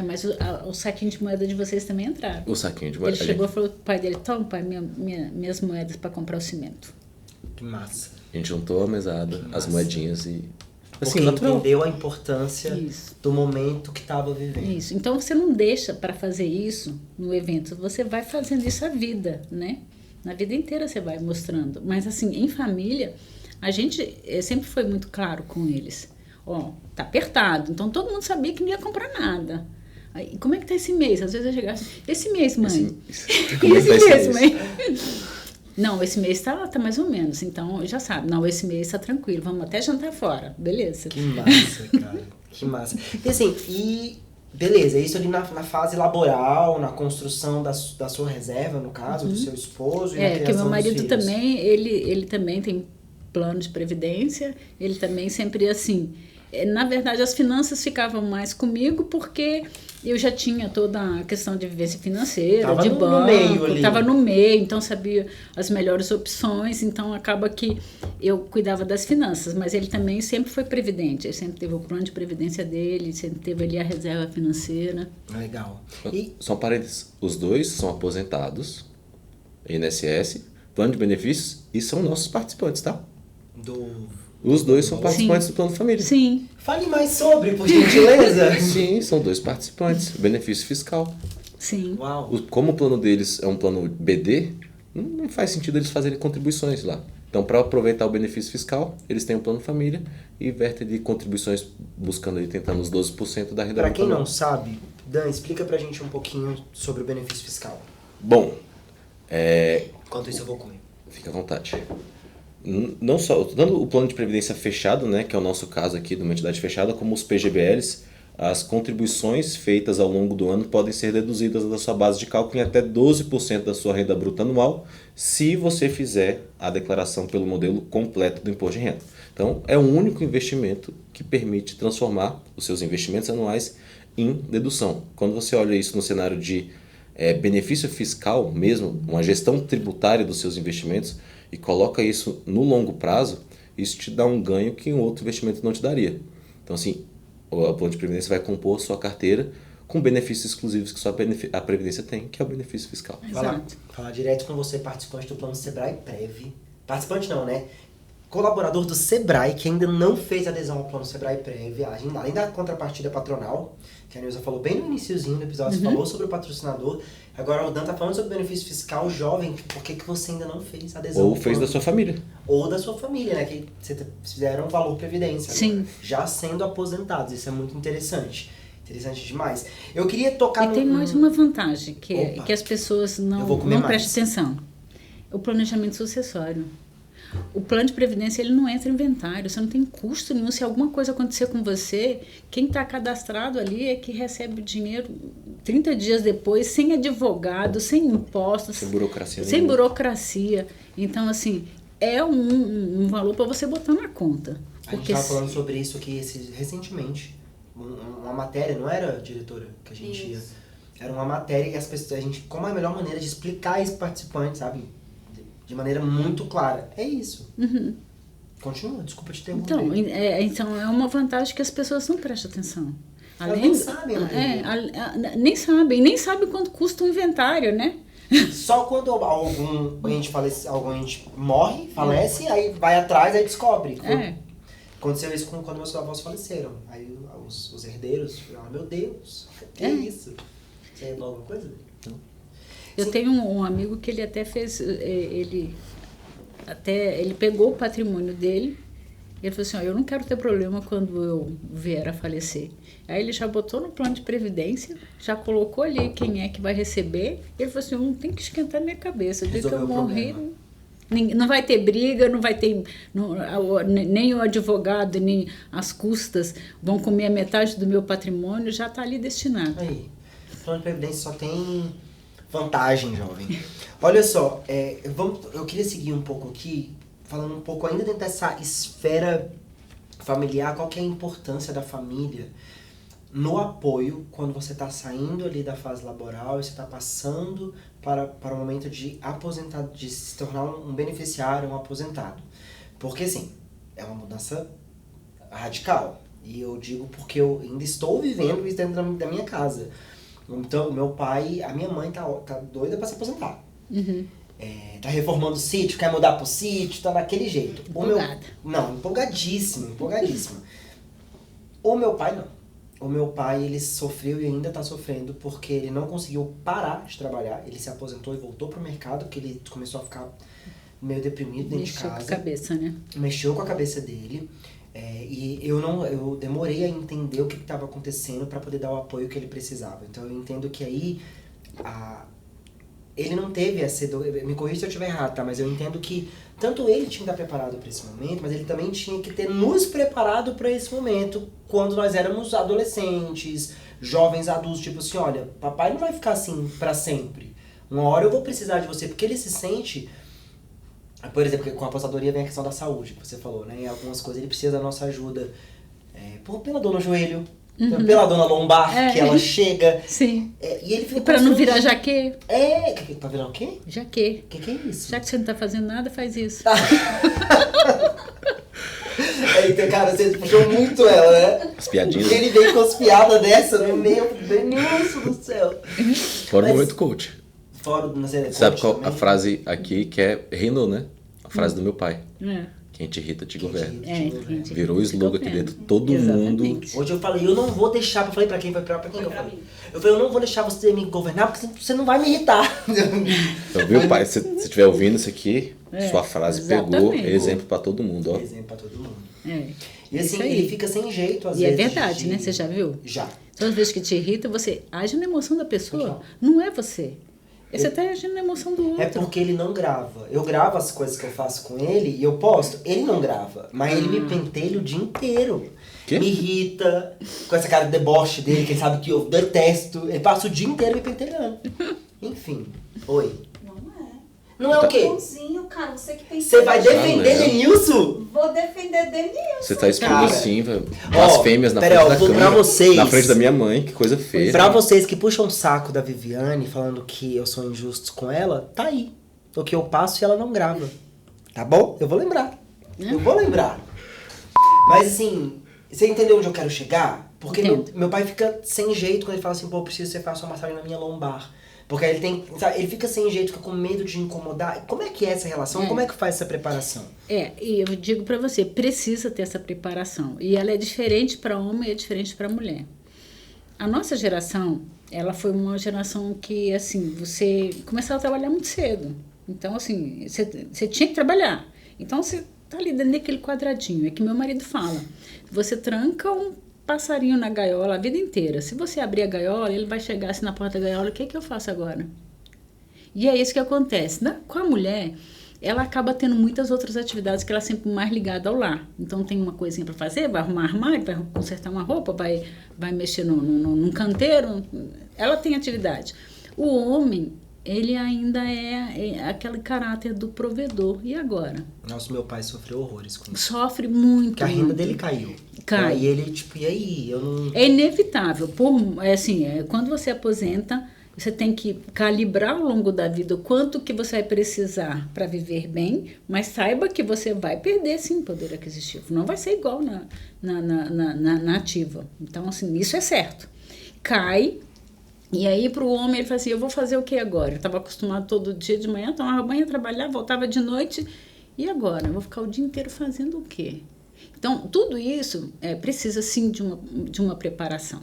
Mas o saquinho de moeda de vocês também entraram. O saquinho de moeda. Ele chegou e falou pro pai dele, toma, pai, minhas moedas para comprar o cimento. Que massa. A gente juntou a mesada, as moedinhas e... Porque entendeu a importância do momento que estava vivendo. Isso. Então você não deixa para fazer isso no evento, você vai fazendo isso a vida, né? Na vida inteira você vai mostrando. Mas assim, em família, a gente sempre foi muito claro com eles. Tá apertado. Então todo mundo sabia que não ia comprar nada. Aí, como é que tá esse mês? Às vezes eu chegava assim, esse mês, mãe. Como é que tá esse esse mês, mãe. Não, esse mês tá mais ou menos. Então, já sabe. Não, esse mês tá tranquilo. Vamos até jantar fora. Beleza. Que massa, cara. Que massa. E assim, beleza, isso ali na fase laboral, na construção da sua reserva, no caso, do seu esposo e na criação porque meu marido dos filhos. também, ele também tem plano de previdência. Ele também sempre assim... Na verdade, as finanças ficavam mais comigo porque eu já tinha toda a questão de vivência financeira, Tava de no banco, meio ali. estava no meio, então sabia as melhores opções, então acaba que eu cuidava das finanças, mas ele também sempre foi previdente, ele sempre teve o plano de previdência dele, sempre teve ali a reserva financeira. Legal. São parentes, os dois são aposentados, INSS, plano de benefícios e são nossos participantes, tá? Os dois são participantes do Plano Família. Sim. Fale mais sobre, por gentileza. Sim, são dois participantes. Benefício fiscal. Sim. Uau. Como o plano deles é um plano BD, não faz sentido eles fazerem contribuições lá. Então, para aproveitar o benefício fiscal, eles têm o Plano Família e vertem de contribuições buscando ali, tentando os 12% da renda Para quem bruta. não sabe, Dan, explica pra gente um pouquinho sobre o benefício fiscal. Bom, Enquanto isso eu vou comer. fica à vontade. Não só dando o plano de previdência fechado, né, que é o nosso caso aqui de uma entidade fechada, como os PGBLs, as contribuições feitas ao longo do ano podem ser deduzidas da sua base de cálculo em até 12% da sua renda bruta anual, se você fizer a declaração pelo modelo completo do imposto de renda. Então, é o único investimento que permite transformar os seus investimentos anuais em dedução. Quando você olha isso no cenário de benefício fiscal mesmo, uma gestão tributária dos seus investimentos, e coloca isso no longo prazo, isso te dá um ganho que um outro investimento não te daria. Então, assim, o plano de previdência vai compor sua carteira com benefícios exclusivos que só a Previdência tem, que é o benefício fiscal. Falar direto com você, participante do plano Sebrae Prev. Participante não, né? colaborador do Sebrae, que ainda não fez adesão ao plano Sebrae Prev, além da contrapartida patronal, que a Nilza falou bem no iniciozinho do episódio, você falou sobre o patrocinador, agora o Dan tá falando sobre o benefício fiscal jovem, por que você ainda não fez adesão Ou ao fez plano? da sua família. Ou da sua família, né, que vocês fizeram um valor previdência, Sim. agora, já sendo aposentados, isso é muito interessante. Interessante demais. Eu queria tocar E tem mais uma vantagem, Opa. que as pessoas Eu não vou comer mais. prestam atenção. O planejamento sucessório. O plano de previdência, ele não entra em inventário, você não tem custo nenhum. Se alguma coisa acontecer com você, quem está cadastrado ali é que recebe o dinheiro 30 dias depois, sem advogado, sem impostos, Sem burocracia sem nenhuma. burocracia. Então, assim, é um valor para você botar na conta. A gente estava falando sobre isso aqui recentemente. Uma matéria, não era, diretora, que a gente ia? Era uma matéria e as pessoas, como é a melhor maneira de explicar isso para participantes, sabe? De maneira muito clara. É isso. Uhum. Continua, desculpa te interromper. Então, é uma vantagem que as pessoas não prestam atenção. Elas nem sabem, nem sabem quanto custa o inventário, né? Só quando algum ente morre, falece, aí vai atrás e descobre. Aconteceu isso quando meus avós faleceram. Aí os herdeiros falaram, meu Deus, que é isso? Você ia falar alguma coisa? Não. Eu tenho um amigo que ele até fez, ele pegou o patrimônio dele, ele falou assim, eu não quero ter problema quando eu vier a falecer. Aí ele já botou no plano de previdência, já colocou ali quem é que vai receber, ele falou assim, eu não tenho que esquentar minha cabeça, o dia que eu morrer, não vai ter briga, não vai ter, nem o advogado, nem as custas vão comer a metade do meu patrimônio, já está ali destinado. Aí, o plano de previdência só tem vantagem, jovem. Olha só, eu queria seguir um pouco aqui, falando um pouco ainda dentro dessa esfera familiar, qual que é a importância da família no apoio quando você está saindo ali da fase laboral e você está passando para o momento de aposentar, de se tornar um beneficiário, um aposentado. Porque, assim, é uma mudança radical. E eu digo porque eu ainda estou vivendo isso dentro da minha casa. Então, meu pai, a minha mãe tá doida para se aposentar. Uhum. Tá reformando o sítio, quer mudar pro sítio, tá daquele jeito. Empolgada. Empolgadíssimo. O meu pai não. O meu pai, ele sofreu e ainda tá sofrendo porque ele não conseguiu parar de trabalhar. Ele se aposentou e voltou pro mercado porque ele começou a ficar meio deprimido dentro de casa. Mexeu com a cabeça, né? Mexeu com a cabeça dele. E eu demorei a entender o que estava acontecendo para poder dar o apoio que ele precisava. Então eu entendo que aí ele não teve essa... Me corrija se eu estiver errado, tá? Mas eu entendo que tanto ele tinha que estar preparado para esse momento, mas ele também tinha que ter nos preparado para esse momento quando nós éramos adolescentes, jovens adultos, tipo assim, olha, papai não vai ficar assim para sempre. Uma hora eu vou precisar de você, porque ele se sente... Por exemplo, com a aposentadoria vem a questão da saúde, que você falou, né? Em algumas coisas ele precisa da nossa ajuda pela dor no joelho, pela dor na lombar, que ela chega. Sim. E ele fica pra não virar jaquê. Tá virando o quê? Jaquê. O que é isso? Já que você não tá fazendo nada, faz isso. Então, cara, você puxou muito ela, né? As piadinhas. E ele veio com as piadas dessa no meio, Deus do céu. Fora o momento coach. Fora do Sabe qual a frase aqui que é Rino, né? A frase do meu pai. Quem te irrita te governa. Virou o slogan aqui dentro. Todo mundo. Hoje eu falei, eu não vou deixar. Eu falei pra quem? Foi pra quem que eu falei? Eu falei, eu não vou deixar você me governar porque você não vai me irritar. Então, viu, pai? Se você estiver ouvindo isso aqui, sua frase pegou exemplo pra todo mundo, ó. Exemplo pra todo mundo. E assim, ele fica sem jeito, às vezes. vezes. E é verdade, né? Você já viu? Já. Todas as vezes que te irrita, você age na emoção da pessoa. Não é você. Você tá agindo na emoção do outro. É porque ele não grava. Eu gravo as coisas que eu faço com ele e eu posto. Ele não grava. Mas ele me pentelha o dia inteiro. Que? Me irrita. Com essa cara de deboche dele, que ele sabe que eu detesto. Ele passa o dia inteiro me pentelhando. Enfim. Oi. Não é o quê? Bonzinho, cara, você que tem... Você vai defender Denilson? Vou defender Denilson. Você tá expondo Cara. assim, velho. Blasfêmias na frente da vou câmera. pra vocês. Na frente da minha mãe, que coisa feia. Pra vocês que puxam o saco da Viviane, falando que eu sou injusto com ela, tá aí. O que eu passo e ela não grava. Tá bom? Eu vou lembrar. Eu vou lembrar. Mas assim, você entendeu onde eu quero chegar? Porque meu pai fica sem jeito quando ele fala assim, pô, eu preciso que você faça uma massagem na minha lombar. Porque aí ele tem, sabe, ele fica sem jeito, fica com medo de incomodar. Como é que é essa relação? Como é que faz essa preparação? E eu digo para você, precisa ter essa preparação. E ela é diferente para homem e é diferente para mulher. A nossa geração, ela foi uma geração que, assim, você começava a trabalhar muito cedo. Então, assim, você tinha que trabalhar. Então, você tá ali dentro daquele quadradinho. É que meu marido fala. Você tranca um passarinho na gaiola a vida inteira. Se você abrir a gaiola, ele vai chegar assim na porta da gaiola, o que eu faço agora? E é isso que acontece. Com a mulher, ela acaba tendo muitas outras atividades que ela é sempre mais ligada ao lar. Então tem uma coisinha para fazer, vai arrumar armário, vai consertar uma roupa, vai mexer num canteiro. Ela tem atividade. O homem, ele ainda é aquele caráter do provedor. E agora? Nossa, meu pai sofreu horrores com isso. Sofre muito. Porque a renda dele caiu. Cai. E ele, tipo, e aí? Eu não... É inevitável. Quando você aposenta, você tem que calibrar ao longo da vida o quanto que você vai precisar para viver bem, mas saiba que você vai perder, sim, poder aquisitivo. Não vai ser igual na ativa. Então, assim, isso é certo. Cai. E aí, para o homem, ele fala assim, eu vou fazer o que agora? Eu estava acostumado todo dia de manhã, tomava banho, trabalhar, voltava de noite. E agora? Eu vou ficar o dia inteiro fazendo o quê? Então, tudo isso precisa, sim, de uma preparação.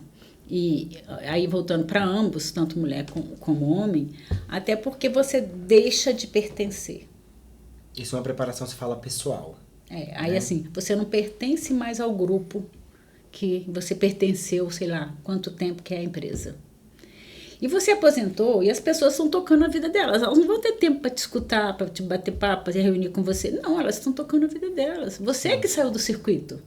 E aí, voltando para ambos, tanto mulher como homem, até porque você deixa de pertencer. Isso é uma preparação, se fala, pessoal. Assim, você não pertence mais ao grupo que você pertenceu, sei lá, quanto tempo que é a empresa. E você aposentou e as pessoas estão tocando a vida delas. Elas não vão ter tempo para te escutar, para te bater papo, para se reunir com você. Não, elas estão tocando a vida delas. Você é que saiu do circuito.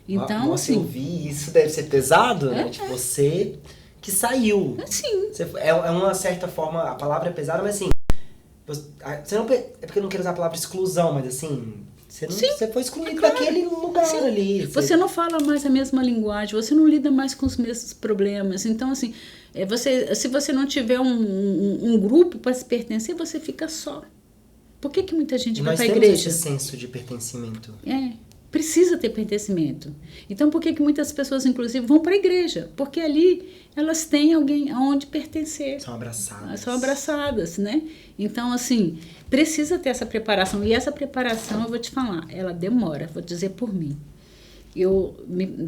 Então, Nossa, assim... eu vi, isso deve ser pesado, né? Tipo, você que saiu. Sim. É uma certa forma, a palavra é pesada, mas assim... Você não, é porque eu não quero usar a palavra exclusão, mas assim... Você foi excluído daquele lugar ali. Você não fala mais a mesma linguagem, você não lida mais com os mesmos problemas. Então, assim, se você não tiver um grupo para se pertencer, você fica só. Por que muita gente vai para a igreja? Nós temos esse senso de pertencimento. Precisa ter pertencimento. Então, por que muitas pessoas, inclusive, vão para a igreja? Porque ali elas têm alguém aonde pertencer. São abraçadas. São abraçadas, né? Então, assim, precisa ter essa preparação. E essa preparação, eu vou te falar, ela demora, vou dizer por mim. Eu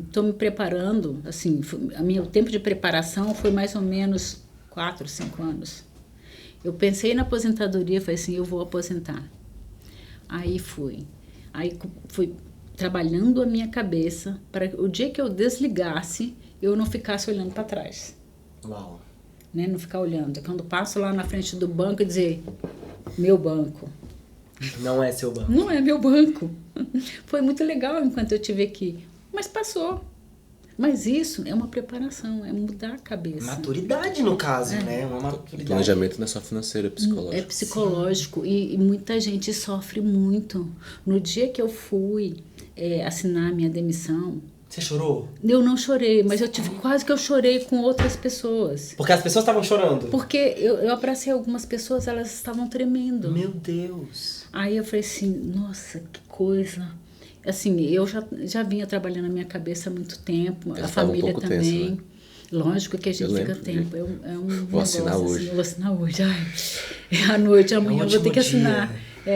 estou me preparando, assim, o tempo de preparação foi mais ou menos 4, 5 anos. Eu pensei na aposentadoria, falei assim, eu vou aposentar. Aí fui trabalhando a minha cabeça para o dia que eu desligasse, eu não ficasse olhando para trás. Uau. Né? Não ficar olhando. Quando passo lá na frente do banco e dizer, meu banco. Não é seu banco. Não é meu banco. Foi muito legal enquanto eu estive aqui. Mas passou. Mas isso é uma preparação, é mudar a cabeça. Maturidade, no caso, né? Uma maturidade. Planejamento não é só financeiro, é psicológico. É psicológico e muita gente sofre muito. No dia que eu fui assinar a minha demissão... Você chorou? Eu não chorei, mas quase que eu chorei com outras pessoas. Porque as pessoas estavam chorando? Porque eu abracei algumas pessoas, elas estavam tremendo. Meu Deus! Aí eu falei assim, nossa, que coisa... Assim, eu já vinha trabalhando na minha cabeça há muito tempo, a família também. Tenso, né? Lógico que a gente fica tempo. Vou assinar hoje. Assim, vou assinar hoje. À noite, amanhã eu vou ter que assinar.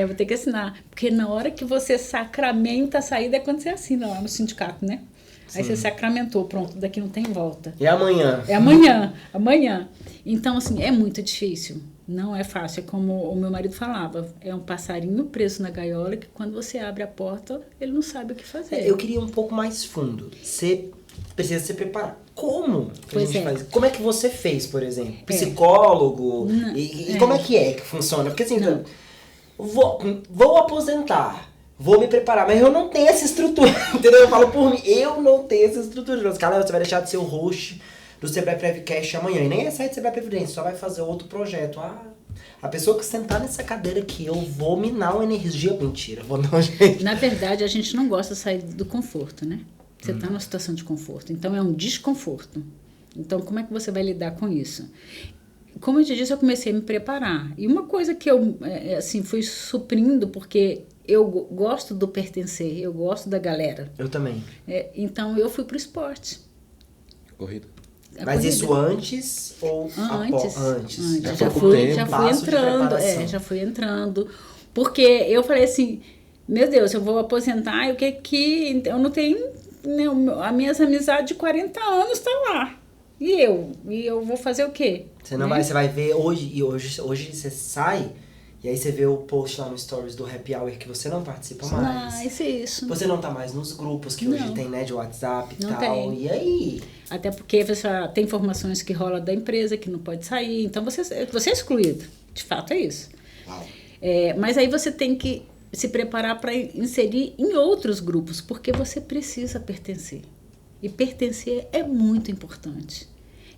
Vou ter que assinar. Porque na hora que você sacramenta a saída é quando você assina lá no sindicato, né? Sim. Aí você sacramentou, pronto, daqui não tem volta. E amanhã? É amanhã. Então, assim, é muito difícil. Não é fácil, é como o meu marido falava, é um passarinho preso na gaiola que quando você abre a porta, ele não sabe o que fazer. Eu queria um pouco mais fundo. Você precisa se preparar. Como que a gente faz? Como é que você fez, por exemplo? Psicólogo? E como é que funciona? Porque assim, vou aposentar, vou me preparar, mas eu não tenho essa estrutura, entendeu? Eu falo por mim, eu não tenho essa estrutura. Mas, cara, você vai deixar de ser o host do Sebrae Prevcast amanhã. E nem é sair de Sebrae Previdência, só vai fazer outro projeto. A pessoa que sentar nessa cadeira aqui, eu vou minar uma energia. Mentira, vou dar um jeito. Na verdade, a gente não gosta de sair do conforto, né? Você está numa situação de conforto. Então, é um desconforto. Então, como é que você vai lidar com isso? Como eu te disse, eu comecei a me preparar. E uma coisa que eu, fui suprindo, porque eu gosto do pertencer, eu gosto da galera. Eu também. Então, eu fui pro esporte. Corrida. Mas isso antes ou Antes. Antes? Já fui entrando, já fui entrando. Porque eu falei assim, meu Deus, eu vou aposentar e o que eu não tenho, né, as minhas amizades de 40 anos tá lá. E eu vou fazer o quê? Você não vai, você vai ver hoje você sai e aí você vê o post lá no Stories do Happy Hour que você não participa mais. Isso. Você não tá mais nos grupos que hoje tem, né, de WhatsApp e tal. Tem. E aí? Até porque você tem informações que rola da empresa que não pode sair, então você é excluído. De fato é isso. Uau. Mas aí você tem que se preparar para inserir em outros grupos, porque você precisa pertencer. E pertencer é muito importante.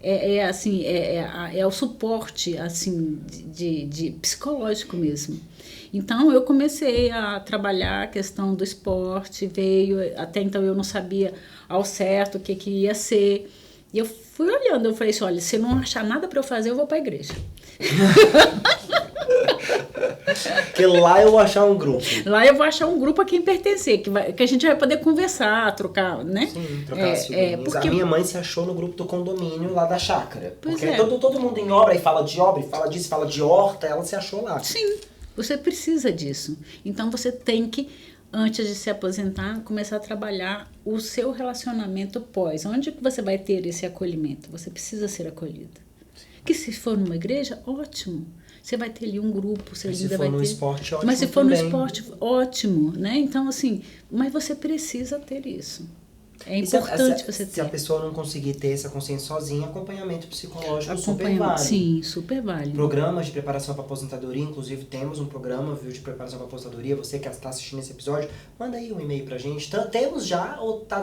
É o suporte assim de psicológico mesmo. Então eu comecei a trabalhar a questão do esporte, até então eu não sabia ao certo o que ia ser. E eu fui olhando, eu falei assim, olha, se eu não achar nada para eu fazer, eu vou para a igreja. Porque lá eu vou achar um grupo. Lá eu vou achar um grupo a quem pertencer, que a gente vai poder conversar, trocar, né? Sim, trocar as figurinhas. Porque... A minha mãe se achou no grupo do condomínio lá da chácara. Pois porque todo mundo em obra, e fala de obra, e fala disso, fala de horta, ela se achou lá. Sim, você precisa disso. Então você tem que, antes de se aposentar, começar a trabalhar o seu relacionamento pós. Onde que você vai ter esse acolhimento? Você precisa ser acolhida. Que se for numa igreja, ótimo. Você vai ter ali um grupo, você ainda vai ter. Mas se for no esporte, ótimo. Mas se for no esporte, ótimo, né? Então, assim, mas você precisa ter isso. É importante você ter. Se a pessoa não conseguir ter essa consciência sozinha, acompanhamento psicológico super válido. Sim, super válido. Programas de preparação para aposentadoria, inclusive temos um programa, de preparação para aposentadoria. Você que está assistindo esse episódio, manda aí um e-mail pra gente. Temos já ou tá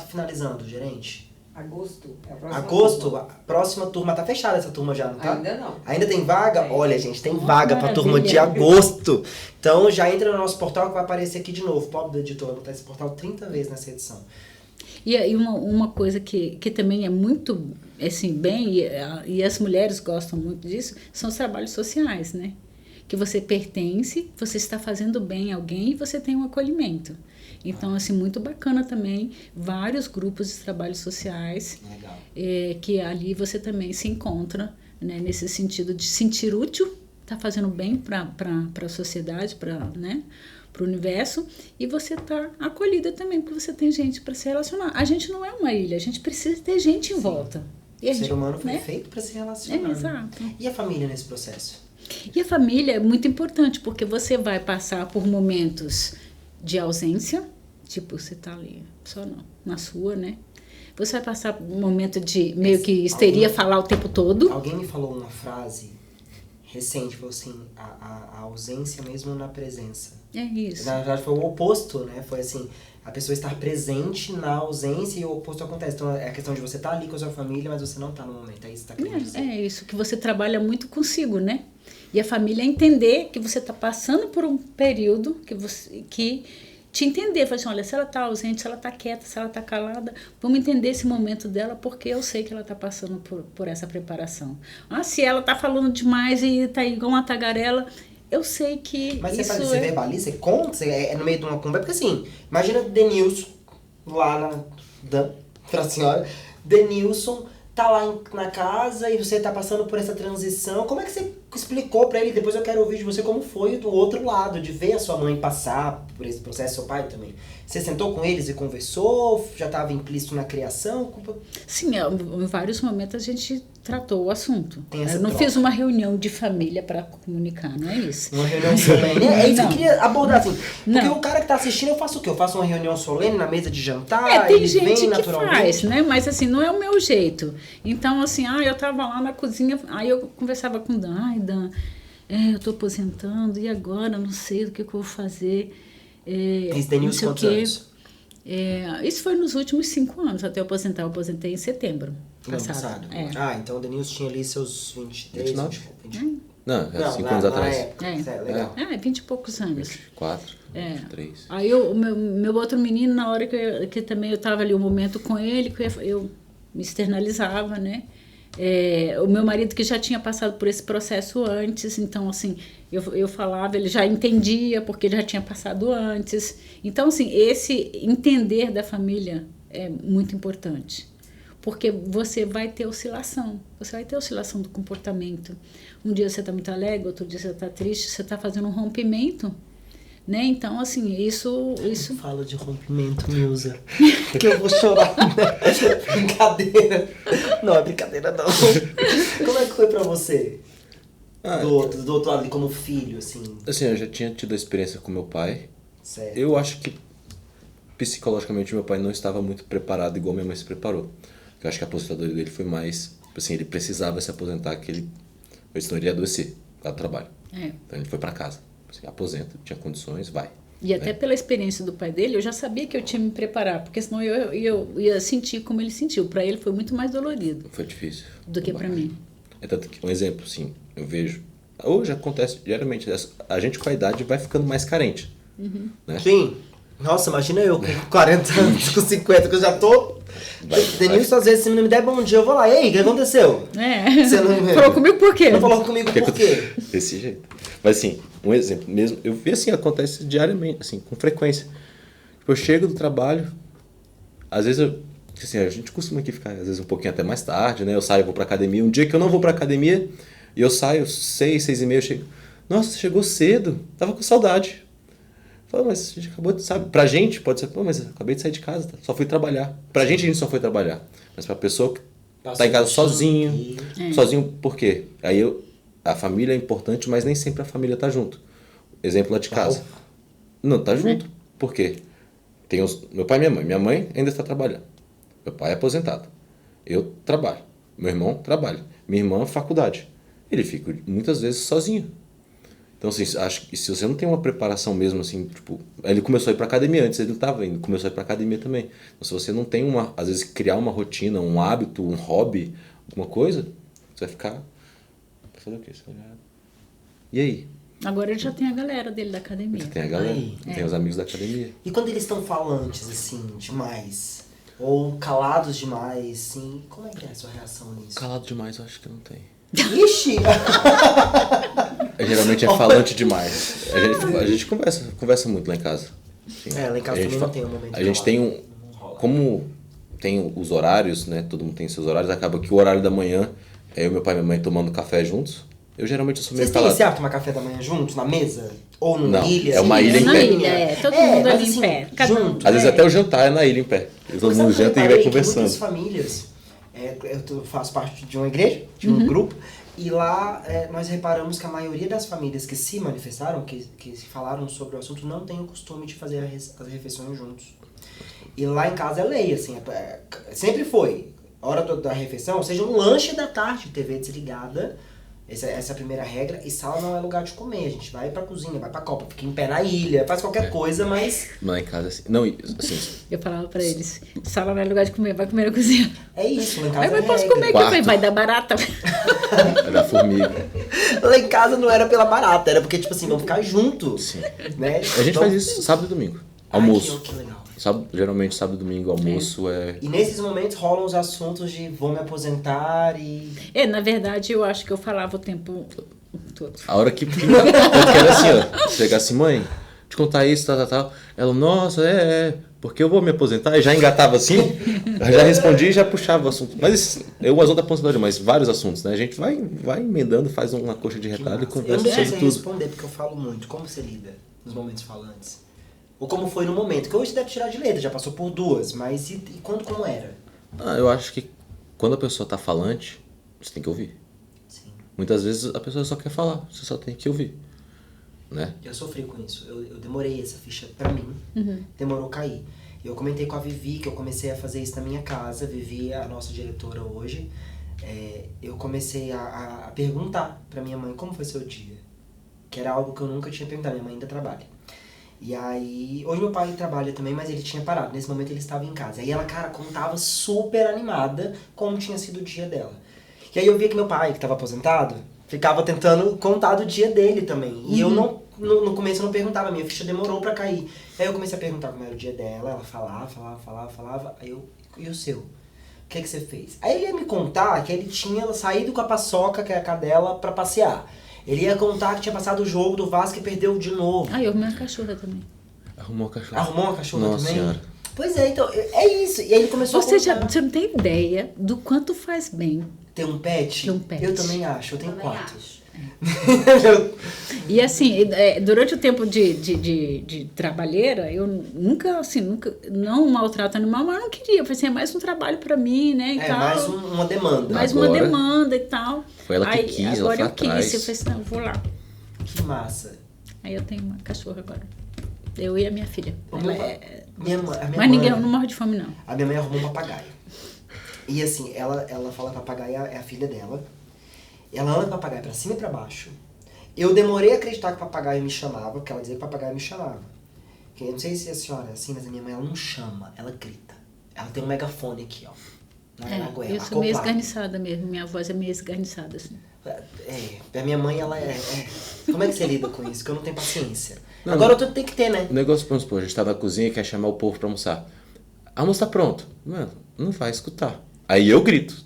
finalizando, gerente? Agosto. Agosto, a próxima turma. Tá fechada essa turma já, não tá? Ainda não. Ainda tem vaga? Olha, gente, tem vaga pra maravilha. turma de agosto. Então já entra no nosso portal que vai aparecer aqui de novo. Pobre do editor, vai botar esse portal 30 vezes nessa edição. E aí uma coisa que também é muito, assim, e as mulheres gostam muito disso, são os trabalhos sociais, né? Que você pertence, você está fazendo bem a alguém e você tem um acolhimento. Então, assim, muito bacana também, vários grupos de trabalhos sociais, que ali você também se encontra, né, nesse sentido de sentir útil, tá fazendo bem para a sociedade, né, para o universo, e você tá acolhida também, porque você tem gente para se relacionar. A gente não é uma ilha, a gente precisa ter gente em volta. E o ser humano foi feito para se relacionar. Exato. E a família nesse processo? E a família é muito importante, porque você vai passar por momentos de ausência, tipo, você tá ali, só não, na sua, né? Você vai passar por um momento de meio que histeria, falar o tempo todo. Alguém me falou uma frase recente, falou assim, a ausência mesmo na presença. É isso. Na verdade foi o oposto, né? Foi assim, a pessoa estar presente na ausência e o oposto acontece. Então é a questão de você estar ali com a sua família, mas você não tá no momento. É isso que tá querendo dizer. É isso, que você trabalha muito consigo, né? E a família entender que você tá passando por um período que te entender, falar assim, olha, se ela tá ausente, se ela tá quieta, se ela tá calada, vamos entender esse momento dela, porque eu sei que ela tá passando por essa preparação. Se ela tá falando demais e tá igual uma tagarela, eu sei que mas isso você verbaliza, você conta, é no meio de uma conversa, porque assim, imagina Denilson, lá pra senhora, Denilson tá lá na casa e você tá passando por essa transição, como é que você explicou pra ele, depois eu quero ouvir de você como foi do outro lado, de ver a sua mãe passar por esse processo, seu pai também. Você sentou com eles e conversou? Já estava implícito na criação? Sim, em vários momentos a gente tratou o assunto. Eu não fiz uma reunião de família para comunicar, não é isso? Uma reunião solene. É isso que eu queria abordar assim. Porque não. O cara que tá assistindo, eu faço o quê? Eu faço uma reunião solene na mesa de jantar? Tem gente vem que naturalmente? faz, né? Mas assim, não é o meu jeito. Então, assim, eu tava lá na cozinha, aí eu conversava com o Dan. Dan, eu tô aposentando, e agora? Não sei o que eu vou fazer. Esse Denilson quantos anos? Isso foi nos últimos 5 anos, até eu aposentei. Eu aposentei em setembro passado. Então o Denilson tinha ali seus 23, 20. Não, 5 anos atrás. Legal. 20 e poucos anos. 24, 23. Aí o meu outro menino, na hora que também eu estava ali um momento com ele, que eu me externalizava, né? O meu marido que já tinha passado por esse processo antes, então assim, eu falava, ele já entendia porque ele já tinha passado antes. Então assim, esse entender da família é muito importante, Porque você vai ter oscilação. Você vai ter oscilação do comportamento. Um dia você está muito alegre, outro dia você está triste, você está fazendo um rompimento. Né? Então, assim, isso... Fala de rompimento, Nilza. Que eu vou chorar. Né? Brincadeira. Não, é brincadeira não. Como é que foi pra você? Do outro lado, como filho, assim. Assim, eu já tinha tido a experiência com meu pai. Certo. Eu acho que psicologicamente meu pai não estava muito preparado igual minha mãe se preparou. Eu acho que a aposentadoria dele foi mais... Assim, ele precisava se aposentar, senão ele ia adoecer lá do trabalho. Então ele foi pra casa. Assim, aposenta, tinha condições, vai. E até pela experiência do pai dele, eu já sabia que eu tinha que me preparar, porque senão eu ia sentir como ele sentiu. Para ele foi muito mais dolorido. Foi difícil. Do que para mim. É tanto que, um exemplo, sim, eu vejo... Hoje acontece, geralmente, a gente com a idade vai ficando mais carente. Né? Sim. Nossa, imagina eu com 40 anos, com 50, que eu já tô... Denilson, às vezes, se não me der bom dia, eu vou lá. E aí, o que aconteceu? Você não falou comigo por quê? Não falou comigo por quê? Desse jeito. Mas assim, um exemplo mesmo, eu vi assim, acontece diariamente, assim, com frequência. Tipo, eu chego do trabalho, às vezes assim, a gente costuma aqui ficar, às vezes, um pouquinho até mais tarde, né? Eu saio, vou pra academia. Um dia que eu não vou pra academia, e eu saio 6h30, eu chego. Nossa, chegou cedo, tava com saudade. Fala, mas a gente acabou de, sabe? Pra gente, pode ser, pô, mas eu acabei de sair de casa, só fui trabalhar. Pra gente, a gente só foi trabalhar. Mas pra pessoa que tá em casa sozinho, sozinho por quê? Aí a família é importante, mas nem sempre a família tá junto. Exemplo lá de casa. Não, tá junto. Por quê? Tem meu pai e minha mãe. Minha mãe ainda está trabalhando. Meu pai é aposentado. Eu trabalho. Meu irmão trabalha. Minha irmã, faculdade. Ele fica muitas vezes sozinho. Então, assim, acho que se você não tem uma preparação mesmo, assim, tipo... Ele começou a ir pra academia antes, ele não estava indo, começou a ir pra academia também. Então, se você não tem às vezes, criar uma rotina, um hábito, um hobby, alguma coisa, você vai ficar... Fazer o quê? E aí? Agora ele já tem a galera dele da academia. Já tem a galera, tem os amigos da academia. E quando eles estão falantes, assim, demais? Ou calados demais, assim, como é que é a sua reação nisso? Calado demais, eu acho que não tem. Ixi! Geralmente é falante demais. A gente conversa muito lá em casa. Assim, lá em casa também não tem um momento. A gente tem como tem os horários, né? Todo mundo tem seus horários. Acaba que o horário da manhã é eu, meu pai e minha mãe tomando café juntos. Eu geralmente sou meio calado. Vocês têm esse hábito de tomar café da manhã juntos, na mesa? Ou numa ilha? É uma ilha em pé. Todo mundo ali em pé. Junto, Às vezes até o jantar é na ilha em pé. Todo mundo janta e vai conversando. Muitas famílias, eu faço parte de uma igreja, de um grupo, e lá nós reparamos que a maioria das famílias que se manifestaram, que falaram sobre o assunto, não tem o costume de fazer as refeições juntos. E lá em casa é lei, assim, sempre foi. Hora da refeição, ou seja, um lanche da tarde, TV desligada, essa é a primeira regra, e sala não é lugar de comer, a gente vai pra cozinha, vai pra copa, fica em pé na ilha, faz qualquer coisa, mas... Lá em casa, assim, não, assim... Eu falava pra eles, sala não é lugar de comer, vai comer na cozinha. É isso, lá em casa Mas posso comer aqui, vai dar barata. Vai dar formiga. Lá em casa não era pela barata, era porque, tipo assim, vamos ficar juntos. Sim. Né? A gente faz isso sábado e domingo, almoço. Que legal. Geralmente sábado e domingo, almoço é... E nesses momentos rolam os assuntos de vou me aposentar e... Na verdade, eu acho que eu falava o tempo todo. A hora que era assim, ó, chegar assim, mãe, te contar isso, tal. Ela, nossa, porque eu vou me aposentar, e já engatava assim, já respondia e já puxava o assunto. Mas eu uso da aposentadoria, mas vários assuntos, né? A gente vai emendando, faz uma coxa de retalho e conversa sobre Eu não sei tudo. responder porque eu falo muito. Como você lida nos momentos falantes? Ou como foi no momento? Que hoje você deve tirar de letra, já passou por duas, mas e quando como era? Eu acho que quando a pessoa tá falante, você tem que ouvir. Sim. Muitas vezes a pessoa só quer falar, você só tem que ouvir, né? Eu sofri com isso. Eu demorei essa ficha pra mim. Demorou cair. Eu comentei com a Vivi que eu comecei a fazer isso na minha casa. Vivi é a nossa diretora hoje. Eu comecei a perguntar pra minha mãe como foi seu dia. Que era algo que eu nunca tinha perguntado. Minha mãe ainda trabalha. E aí, hoje meu pai trabalha também, mas ele tinha parado. Nesse momento ele estava em casa. Aí ela, cara, contava super animada como tinha sido o dia dela. E aí eu via que meu pai, que estava aposentado, ficava tentando contar do dia dele também. E eu no começo eu não perguntava, minha ficha demorou pra cair. Aí eu comecei a perguntar como era o dia dela, ela falava. Aí eu, e o seu? O que você fez? Aí ele ia me contar que ele tinha saído com a paçoca, que é a cadela, pra passear. Ele ia contar que tinha passado o jogo do Vasco e perdeu de novo. Eu arrumei uma cachorra também. Arrumou a cachorra. Arrumou uma cachorra Nossa também? Senhora. Pois é, então, é isso. E aí ele começou a contar. Você não tem ideia do quanto faz bem. Ter um pet? Ter um pet. Eu também acho, eu tenho Também 4. acho. E assim, durante o tempo de trabalheira, eu nunca, não maltrato animal, mas eu não queria. Eu falei assim, é mais um trabalho pra mim, né, e tal. Mais uma demanda. Mais Agora, uma demanda e tal. foi ela que Aí, quis, ela agora foi eu quis, atrás. eu falei assim, não, eu vou lá. Que massa. Aí eu tenho uma cachorra agora. Eu e a minha filha. Ela é... A minha Mas mãe, ninguém não morre de fome, não. A minha mãe arrumou um papagaio. E assim, ela fala que papagaio é a filha dela. Ela anda com papagaio pra cima e pra baixo. Eu demorei a acreditar que o papagaio me chamava, porque ela dizia que o papagaio me chamava. Eu não sei se a senhora é assim, mas a minha mãe ela não chama, ela grita. Ela tem um megafone aqui, ó. Na goela, Eu sou meio acoplado. esgarniçada mesmo. Minha voz é meio esgarniçada, assim. A minha mãe, ela Como é que você lida com isso? Que eu não tenho paciência. Não, Agora eu tenho que ter, né? O negócio, vamos supor, a gente tá na cozinha e quer chamar o povo pra almoçar. Almoço tá pronto. Mano, não vai escutar. Aí eu grito.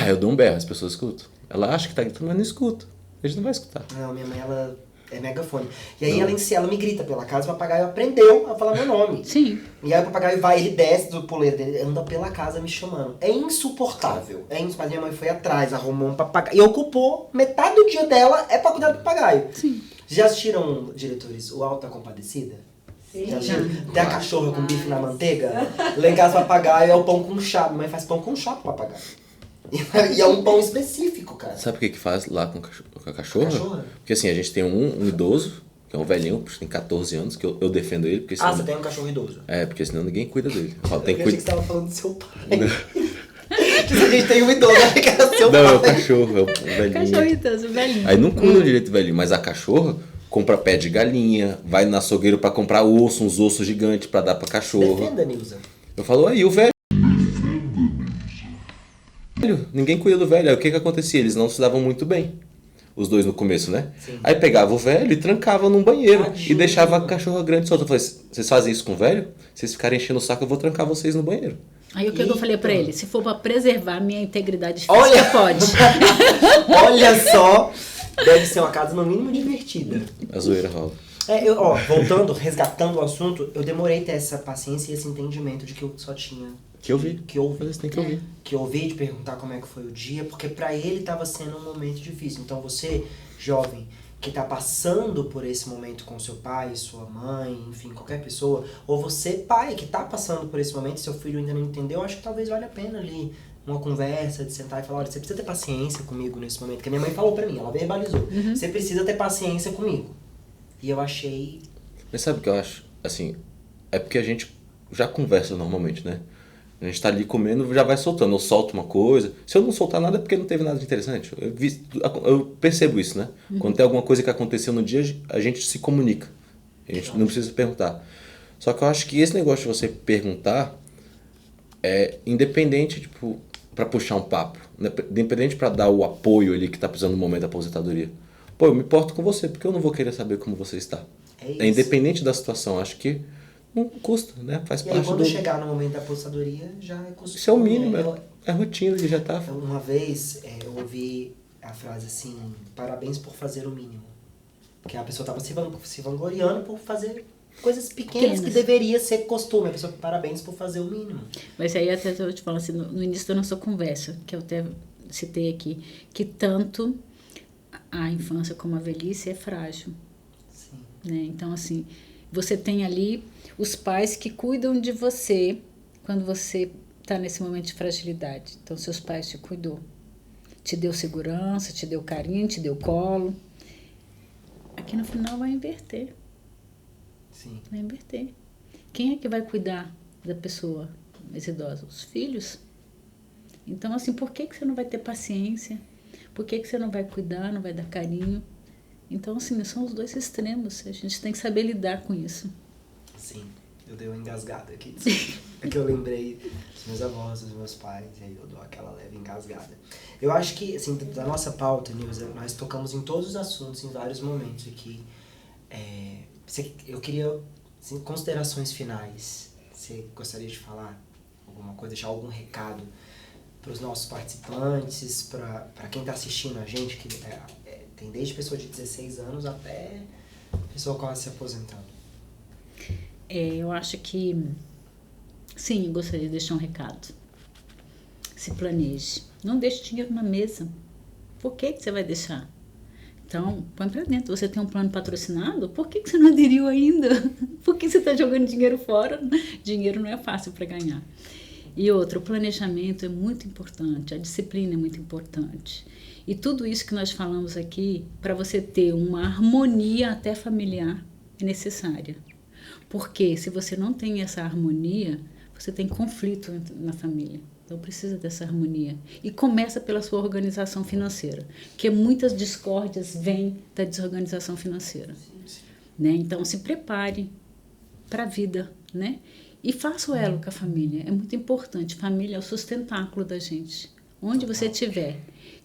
Eu dou um berro, as pessoas escutam. Ela acha que tá gritando, mas não escuta. A gente não vai escutar. Não, minha mãe, ela é megafone. E aí ela me grita pela casa, o papagaio aprendeu a falar meu nome. Sim. E aí o papagaio vai, ele desce do puleiro dele, anda pela casa me chamando. É insuportável. Mas minha mãe foi atrás, arrumou um papagaio. E ocupou metade do dia dela é pra cuidar do papagaio. Sim. Já assistiram, diretores, o Alto da Compadecida? Sim. Já assistiram? Tem a cachorra com bife na manteiga? Lá em casa o papagaio é o pão com chá. Minha mãe faz pão com chá pro papagaio. E é um pão específico, cara. Sabe o que faz lá com a cachorra? Cachorra? Porque assim, a gente tem um idoso, que é um velhinho, tem 14 anos, que eu defendo ele, porque senão... Você tem um cachorro idoso? Porque senão ninguém cuida dele. Eu Tem que achei que cuidar. você tava falando do seu pai. Tipo, a gente tem um idoso, eu achei que era seu Não, é o pai. cachorro, é o velhinho. Cachorrito, velhinho. Aí não cuida direito do velhinho, mas a cachorra compra pé de galinha, vai no açougueiro pra comprar osso, uns ossos gigantes pra dar pra cachorro. Defenda, Nilza. Eu falo, aí o velho. Ninguém cuida do velho. Aí o que acontecia? Eles não se davam muito bem. Os dois no começo, né? Sim. Aí pegava o velho e trancava num banheiro. Tadinho. E deixava a cachorra grande solta. Eu falei, vocês fazem isso com o velho? Vocês ficarem enchendo o saco, eu vou trancar vocês no banheiro. Aí o que eu falei pra ele? Se for pra preservar a minha integridade física, Olha! pode. Olha só, deve ser uma casa no mínimo divertida. A zoeira rola. Voltando, resgatando o assunto, eu demorei a ter essa paciência e esse entendimento de que eu só tinha Que eu vi. que ouvir. Vocês têm que ouvir. Que ouvir, de perguntar como é que foi o dia, porque pra ele tava sendo um momento difícil. Então você, jovem, que tá passando por esse momento com seu pai, sua mãe, enfim, qualquer pessoa, ou você, pai, que tá passando por esse momento e seu filho ainda não entendeu, eu acho que talvez valha a pena ali uma conversa, de sentar e falar, olha, você precisa ter paciência comigo nesse momento, que a minha mãe falou pra mim, ela verbalizou, você precisa ter paciência comigo. E eu achei... Mas sabe o que eu acho? Assim, é porque a gente já conversa normalmente, né? A gente tá ali comendo, já vai soltando. Eu solto uma coisa. Se eu não soltar nada é porque não teve nada de interessante. Eu percebo isso, né? Quando tem alguma coisa que aconteceu no dia, a gente se comunica. A gente não precisa perguntar. Só que eu acho que esse negócio de você perguntar é independente, tipo, pra puxar um papo. Né? Independente pra dar o apoio ali que tá precisando no momento da aposentadoria. Pô, eu me importo com você, porque eu não vou querer saber como você está. É isso. É independente da situação. Acho que não custa, né? Faz E aí, parte quando do... chegar no momento da aposentadoria, já é costume. Isso é o mínimo, né? é rotina, ele já tá... Uma vez, eu ouvi a frase assim, parabéns por fazer o mínimo. Que a pessoa tava se vangloriando por fazer coisas pequenas que deveria ser costume. A pessoa, parabéns por fazer o mínimo. Mas aí até eu te falo assim, no início da nossa conversa, que eu até citei aqui, que tanto a infância como a velhice é frágil. Sim. Né? Então, assim, você tem ali os pais que cuidam de você quando você está nesse momento de fragilidade. Então, seus pais te cuidou. Te deu segurança, te deu carinho, te deu colo. Aqui no final vai inverter. Sim. Vai inverter. Quem é que vai cuidar da pessoa mais idosa? Os filhos. Então, assim, por que você não vai ter paciência? Por que você não vai cuidar, não vai dar carinho? Então, assim, são os dois extremos. A gente tem que saber lidar com isso. Sim. Eu dei uma engasgada aqui. É que eu lembrei dos meus avós, dos meus pais, e aí eu dou aquela leve engasgada. Eu acho que, assim, da nossa pauta, Nilza, nós tocamos em todos os assuntos, em vários momentos aqui. Eu queria, assim, considerações finais. Você gostaria de falar alguma coisa, deixar algum recado para os nossos participantes, para quem está assistindo a gente, que tem desde pessoa de 16 anos até pessoa quase se aposentando? Eu acho que Sim, eu gostaria de deixar um recado. Se planeje. Não deixe dinheiro na mesa. Por que você vai deixar? Então, põe pra dentro. Você tem um plano patrocinado? Por que você não aderiu ainda? Por que você está jogando dinheiro fora? Dinheiro não é fácil para ganhar. E outra, o planejamento é muito importante, a disciplina é muito importante. E tudo isso que nós falamos aqui, para você ter uma harmonia até familiar, é necessária. Porque se você não tem essa harmonia, você tem conflito na família. Então precisa dessa harmonia. E começa pela sua organização financeira, que muitas discórdias vêm da desorganização financeira. Né? Então se prepare para a vida, né? E faça o elo com a família. É muito importante. Família é o sustentáculo da gente. Onde você estiver,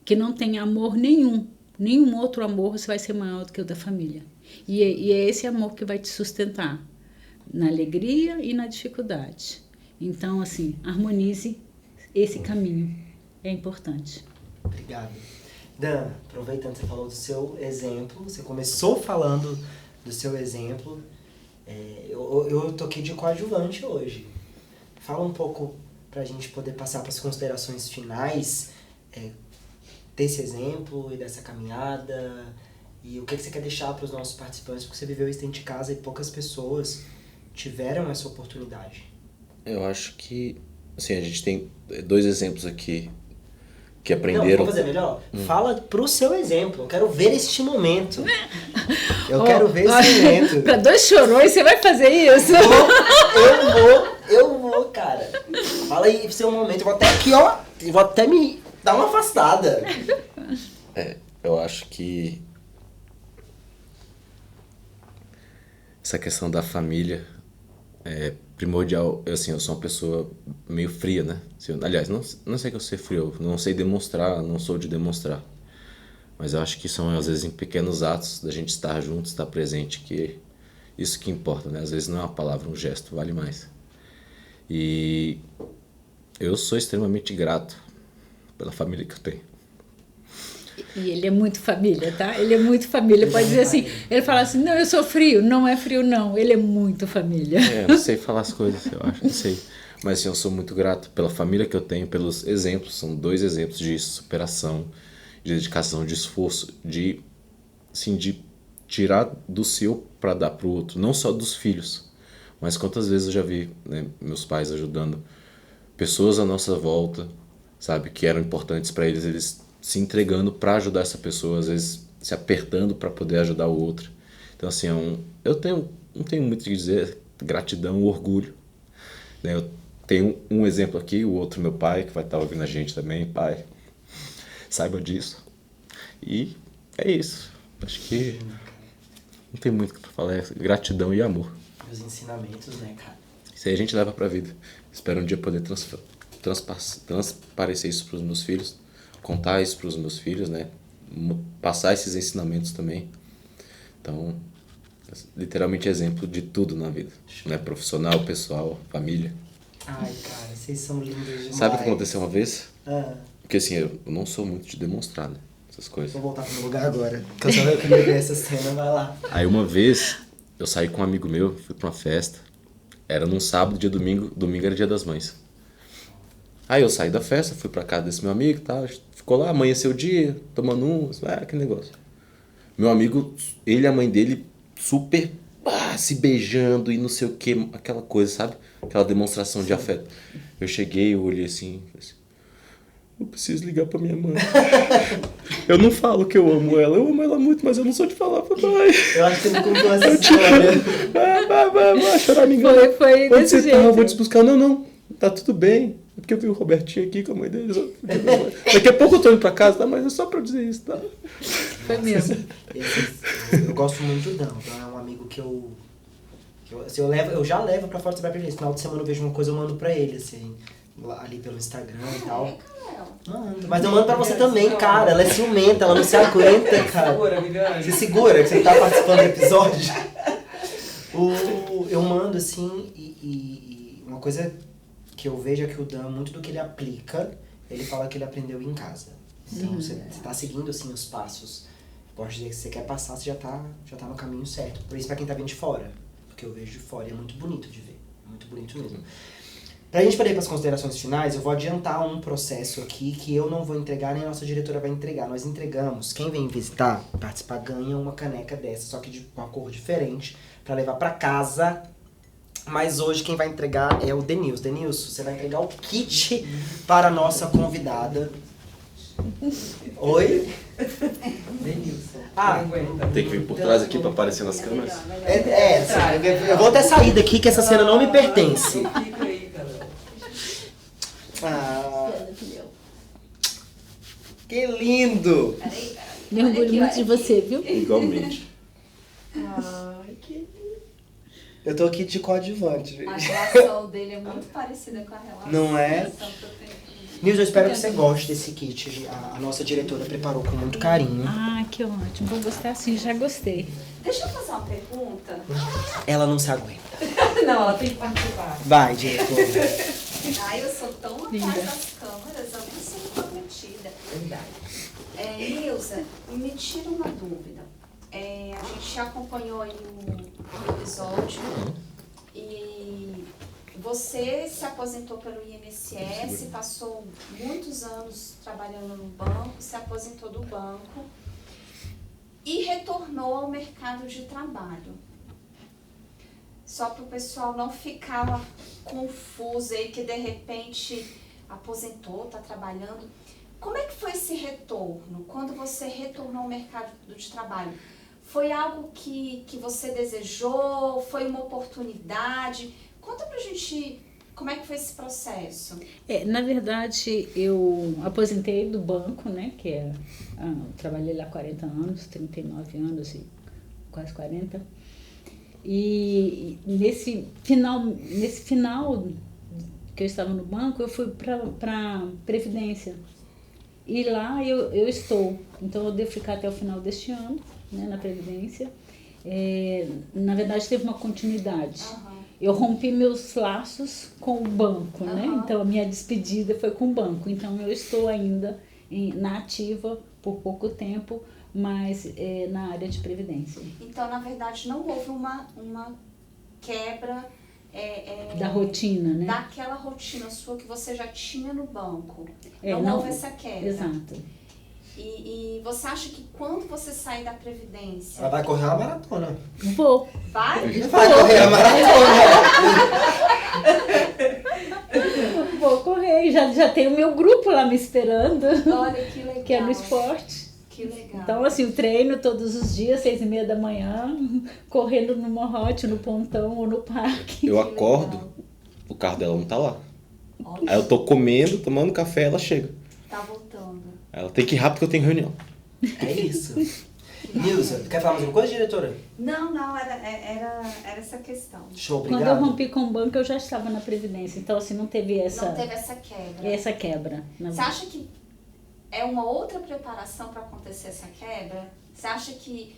que não tem amor nenhum outro amor, você vai ser maior do que o da família. E é esse amor que vai te sustentar na alegria e na dificuldade. Então, assim, harmonize esse caminho. É importante. Obrigado. Dan, aproveitando que você falou do seu exemplo, você começou falando do seu exemplo, eu tô aqui de coadjuvante hoje. Fala um pouco pra gente poder passar para as considerações finais desse exemplo e dessa caminhada, e o que você quer deixar para os nossos participantes, porque você viveu isso dentro de casa e poucas pessoas tiveram essa oportunidade. Eu acho que, assim, a gente tem 2 exemplos aqui que aprenderam... Não, vamos fazer melhor? Fala pro seu exemplo, eu quero ver este momento. Eu quero ver esse momento. Para 2 chorões, você vai fazer isso? Eu vou, cara. Fala aí pro seu momento, eu vou até aqui, ó, eu vou até me dar uma afastada. Eu acho que essa questão da família é primordial. Eu sou uma pessoa meio fria, né? Aliás, não sei que eu sou frio, não sei demonstrar, não sou de demonstrar. Mas eu acho que são, às vezes, em pequenos atos da gente estar junto, estar presente, que isso que importa, né? Às vezes não é uma palavra, um gesto, vale mais. E eu sou extremamente grato pela família que eu tenho. E ele é muito família, tá? Ele é muito família. Pode dizer assim, ele fala assim, não, eu sou frio. Não é frio, não. Ele é muito família. Não sei falar as coisas, eu acho, não sei. Mas assim, eu sou muito grato pela família que eu tenho, pelos exemplos. São 2 exemplos de superação, de dedicação, de esforço, de tirar do seu para dar pro outro. Não só dos filhos, mas quantas vezes eu já vi, né, meus pais ajudando pessoas à nossa volta, sabe, que eram importantes para eles se entregando para ajudar essa pessoa, às vezes se apertando para poder ajudar o outro. Então assim, eu não tenho muito o que dizer, gratidão, orgulho, né? Eu tenho um exemplo aqui, o outro meu pai, que vai estar ouvindo a gente também. Pai, saiba disso. E é isso. Acho que não tem muito o que falar, é gratidão e amor. Os ensinamentos, né, cara? Isso aí a gente leva pra vida. Espero um dia poder transparecer isso pros meus filhos, contar isso pros meus filhos, né? Passar esses ensinamentos também. Então, literalmente exemplo de tudo na vida, né? Profissional, pessoal, família. Ai, cara, vocês são lindos demais. Sabe o que aconteceu uma vez? Ah. Porque assim, eu não sou muito de demonstrar, né? Essas coisas. Vou voltar pro meu lugar agora, que eu queria ver essa cena, vai lá. Aí uma vez, eu saí com um amigo meu, fui pra uma festa. Era num sábado, dia domingo era dia das mães. Aí eu saí da festa, fui pra casa desse meu amigo e tal. Ficou lá, amanheceu o dia, tomando aquele negócio. Meu amigo, ele e a mãe dele, super se beijando e não sei o que, aquela coisa, sabe? Aquela demonstração de afeto. Eu cheguei, eu olhei assim, eu preciso ligar pra minha mãe. Eu não falo que eu amo ela muito, mas eu não sou de falar, papai. Eu acho que você me contou essa história. Vai chorar, me engano. Foi onde desse você jeito. tá? Eu vou te buscar. Não, tá tudo bem. É porque eu vi o Robertinho aqui com a mãe dele. Daqui a pouco eu tô indo pra casa, tá? Mas é só pra eu dizer isso, tá? Foi mesmo. Eu gosto muito do Dan. O Dan é um amigo que eu já levo pra fora do Sebrae. No final de semana eu vejo uma coisa, eu mando pra ele, assim, ali pelo Instagram e tal. Mando. Mas eu mando pra você também, cara. Ela é ciumenta, ela não se aguenta, cara. Se segura, que você tá participando do episódio. Eu mando, assim, e uma coisa que eu vejo é que o Dan, muito do que ele aplica, ele fala que ele aprendeu em casa. Então, você tá seguindo, assim, os passos. Posso dizer que se você quer passar, você já tá no caminho certo. Por isso, pra quem tá vindo de fora. Porque eu vejo de fora e é muito bonito de ver. Muito bonito mesmo. Pra gente poder ir pras considerações finais, eu vou adiantar um processo aqui que eu não vou entregar, nem a nossa diretora vai entregar. Nós entregamos. Quem vem visitar, participar, ganha uma caneca dessa, só que de uma cor diferente, pra levar pra casa. Mas hoje quem vai entregar é o Denilson. Denilson, você vai entregar o kit para a nossa convidada. Oi? Denilson. Ah, Tem que vir por trás aqui pra aparecer nas câmeras. eu vou até sair daqui que essa cena não me pertence. Fica aí, cara. Ah, que lindo! Me orgulho muito de você, viu? Igualmente. Ai, que Eu tô aqui de coadjuvante, gente. A relação dele é muito parecida com a relação Não é? que eu tenho. Nilson, eu espero que você goste desse kit. A nossa diretora preparou com muito carinho. Ah, que ótimo. Vou gostar sim, já gostei. Deixa eu fazer uma pergunta. Ela não se aguenta. Não, ela tem que participar. Vai, diretora. Ai, eu sou tão atrás Linda. das câmeras, eu não sou comprometida. Verdade. Nilza, me tira uma dúvida. A gente acompanhou aí o episódio e você se aposentou pelo INSS, passou muitos anos trabalhando no banco, se aposentou do banco e retornou ao mercado de trabalho. Só para o pessoal não ficar confuso aí que de repente aposentou, está trabalhando. Como é que foi esse retorno? Quando você retornou ao mercado de trabalho? Foi algo que você desejou? Foi uma oportunidade? Conta pra gente como é que foi esse processo. Na verdade, eu aposentei do banco, né? Trabalhei lá 40 anos, 39 anos e quase 40. E nesse final que eu estava no banco, eu fui para Previdência. E lá eu estou. Então eu devo ficar até o final deste ano, né, na Previdência. Na verdade, teve uma continuidade. Uhum. Eu rompi meus laços com o banco, né? Uhum. Então a minha despedida foi com o banco. Então eu estou ainda na ativa por pouco tempo, mas na área de Previdência. Então, na verdade, não houve uma quebra Da rotina, né? daquela rotina sua que você já tinha no banco. Não, Não houve essa quebra. Exato. E você acha que quando você sair da Previdência... Ela vai correr uma maratona. Vou. Vai? Vai correr a maratona. Vou correr. Já tem o meu grupo lá me esperando, Olha, que legal. que é no esporte. Que legal. Então, assim, o treino todos os dias, 6:30 da manhã, correndo no morrote, no pontão ou no parque. Eu Que acordo, legal. o carro dela não tá lá. Olha, Aí eu tô comendo, tomando café, ela chega. tá voltando. Ela tem que ir rápido porque eu tenho reunião. É isso. Nilza, quer falar mais alguma coisa, diretora? Não, era essa questão. Show, Quando obrigado. eu rompi com o banco, eu já estava na Previdência. Então, assim, não teve Não teve essa quebra. essa quebra. Você acha que é uma outra preparação para acontecer essa quebra? Você acha que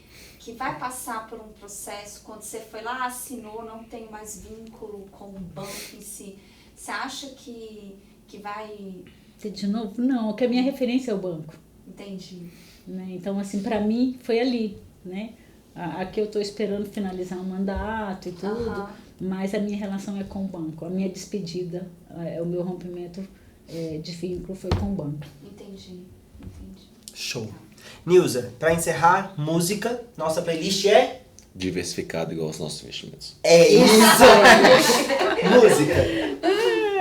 vai passar por um processo, quando você foi lá, assinou, não tem mais vínculo com o banco em si? Você acha que vai... De novo, não, que a minha referência é o banco. Entendi. Né? Então, assim, para mim, foi ali, né? Aqui eu estou esperando finalizar o mandato e tudo, Aham. mas a minha relação é com o banco. A minha despedida, o meu rompimento de vínculo foi com o banco. Entendi. Show. Nilza, pra encerrar, música. Nossa playlist é... Diversificado igual os nossos investimentos. É isso! Música.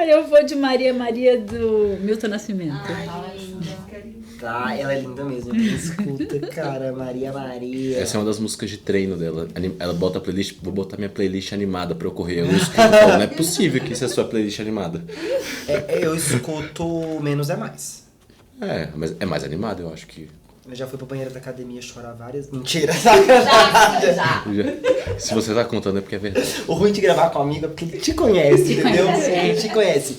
Eu vou de Maria do Milton Nascimento. Ai, linda. Tá, ela é linda mesmo. Escuta, cara, Maria. Essa é uma das músicas de treino dela. Ela bota a playlist, vou botar minha playlist animada pra eu correr. Eu escuto, eu falo, não é possível que isso é a sua playlist animada. Eu escuto Menos é Mais. Mas é mais animado, eu acho que. Eu já fui pro banheiro da academia chorar várias... Mentira, sacanagem. Se você tá contando é porque é verdade. O ruim de gravar com um amigo é porque ele te conhece, entendeu? conhece, Ele te conhece.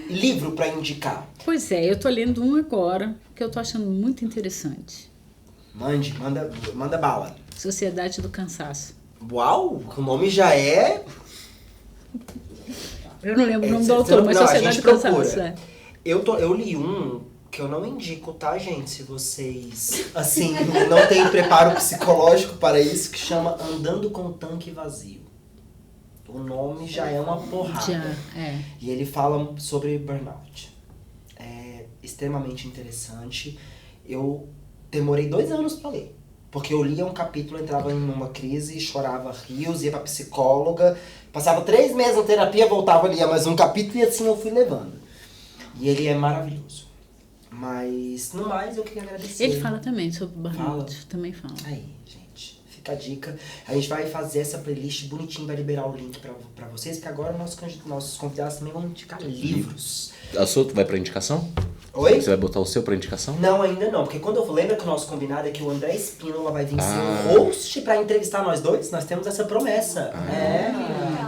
Livro pra indicar. Pois é, eu tô lendo um agora que eu tô achando muito interessante. Manda bala. Sociedade do Cansaço. Uau, o nome já é... Eu não lembro o nome do Você autor, não- mas não, a Sociedade gente do Cansaço. procura. Eu li um que eu não indico, tá, gente? Se vocês, assim, não têm preparo psicológico para isso, que chama Andando com o Tanque Vazio. O nome já é uma porrada. Já, é. E ele fala sobre burnout. É extremamente interessante. Eu demorei 2 anos pra ler. Porque eu lia um capítulo, entrava em uma crise, chorava rios, ia pra psicóloga. Passava 3 meses na terapia, voltava a ler mais um capítulo e assim eu fui levando. E ele é maravilhoso. Mas, no mais, eu queria agradecer. Ele fala também sobre burnout. Fala. Também fala. Aí, gente, fica a dica. A gente vai fazer essa playlist bonitinho, vai liberar o link pra vocês, porque agora nossos convidados também vão indicar livros. A sua vai pra indicação? Oi? Você vai botar o seu pra indicação? Não, ainda não, porque quando eu lembro que o nosso combinado é que o André Espínola vai vir ser o host pra entrevistar nós dois, nós temos essa promessa.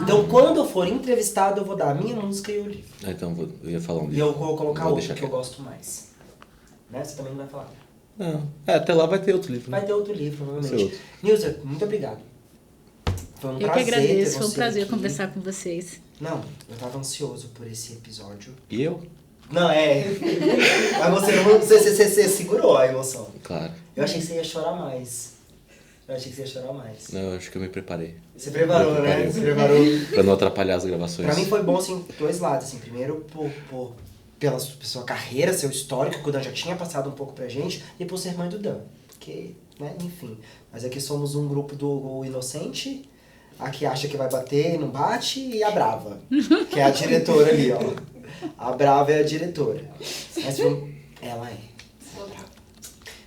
Então, quando eu for entrevistado, eu vou dar a minha música e o livro. Então, eu ia falar um livro. E eu vou colocar Vou outro deixar que eu quieto. gosto mais. Né? Você também não vai falar. Não. Até lá vai ter outro livro. Né? Vai ter outro livro, Vai ser provavelmente. Nilza, muito obrigado. Foi um Eu que prazer ter agradeço, foi um você prazer aqui. conversar com vocês. Não, eu tava ansioso por esse episódio. E eu? Não, Mas você segurou a emoção. Claro. Eu achei que você ia chorar mais. Não, eu acho que eu me preparei. Você preparou, Eu né? preparei. Você preparou. Pra não atrapalhar as gravações. Pra mim foi bom, assim, 2 lados, assim. Primeiro, pela sua carreira, seu histórico, que o Dan já tinha passado um pouco pra gente, e por ser mãe do Dan. Porque, né, enfim. Mas aqui somos um grupo do inocente, a que acha que vai bater e não bate, e a brava, que é a diretora ali, ó. A brava é a diretora. Mas ela é.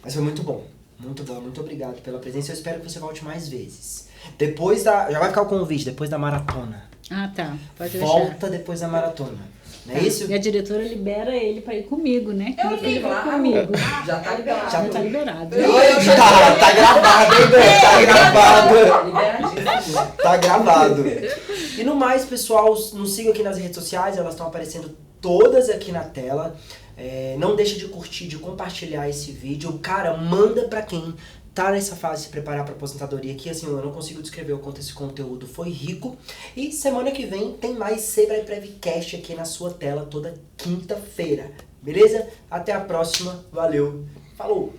Mas foi muito bom. Muito bom, muito obrigado pela presença. Eu espero que você volte mais vezes. Depois já vai ficar o convite, depois da maratona. Ah, tá. Pode deixar. Volta depois da maratona. Não é isso? E a diretora libera ele pra ir comigo, né? Eu Ele vai claro. comigo. Já tá liberado. Já tá liberado. Tá gravado, hein, Dan? Tá gravado. Liberadíssimo. Tá gravado. E no mais, pessoal, nos sigam aqui nas redes sociais, elas estão aparecendo todas aqui na tela. Não deixa de curtir, de compartilhar esse vídeo. Cara, manda pra quem tá nessa fase de se preparar pra aposentadoria, que assim, eu não consigo descrever o quanto esse conteúdo foi rico. E semana que vem tem mais Sebrae Prevcast aqui na sua tela toda quinta-feira. Beleza? Até a próxima. Valeu. Falou!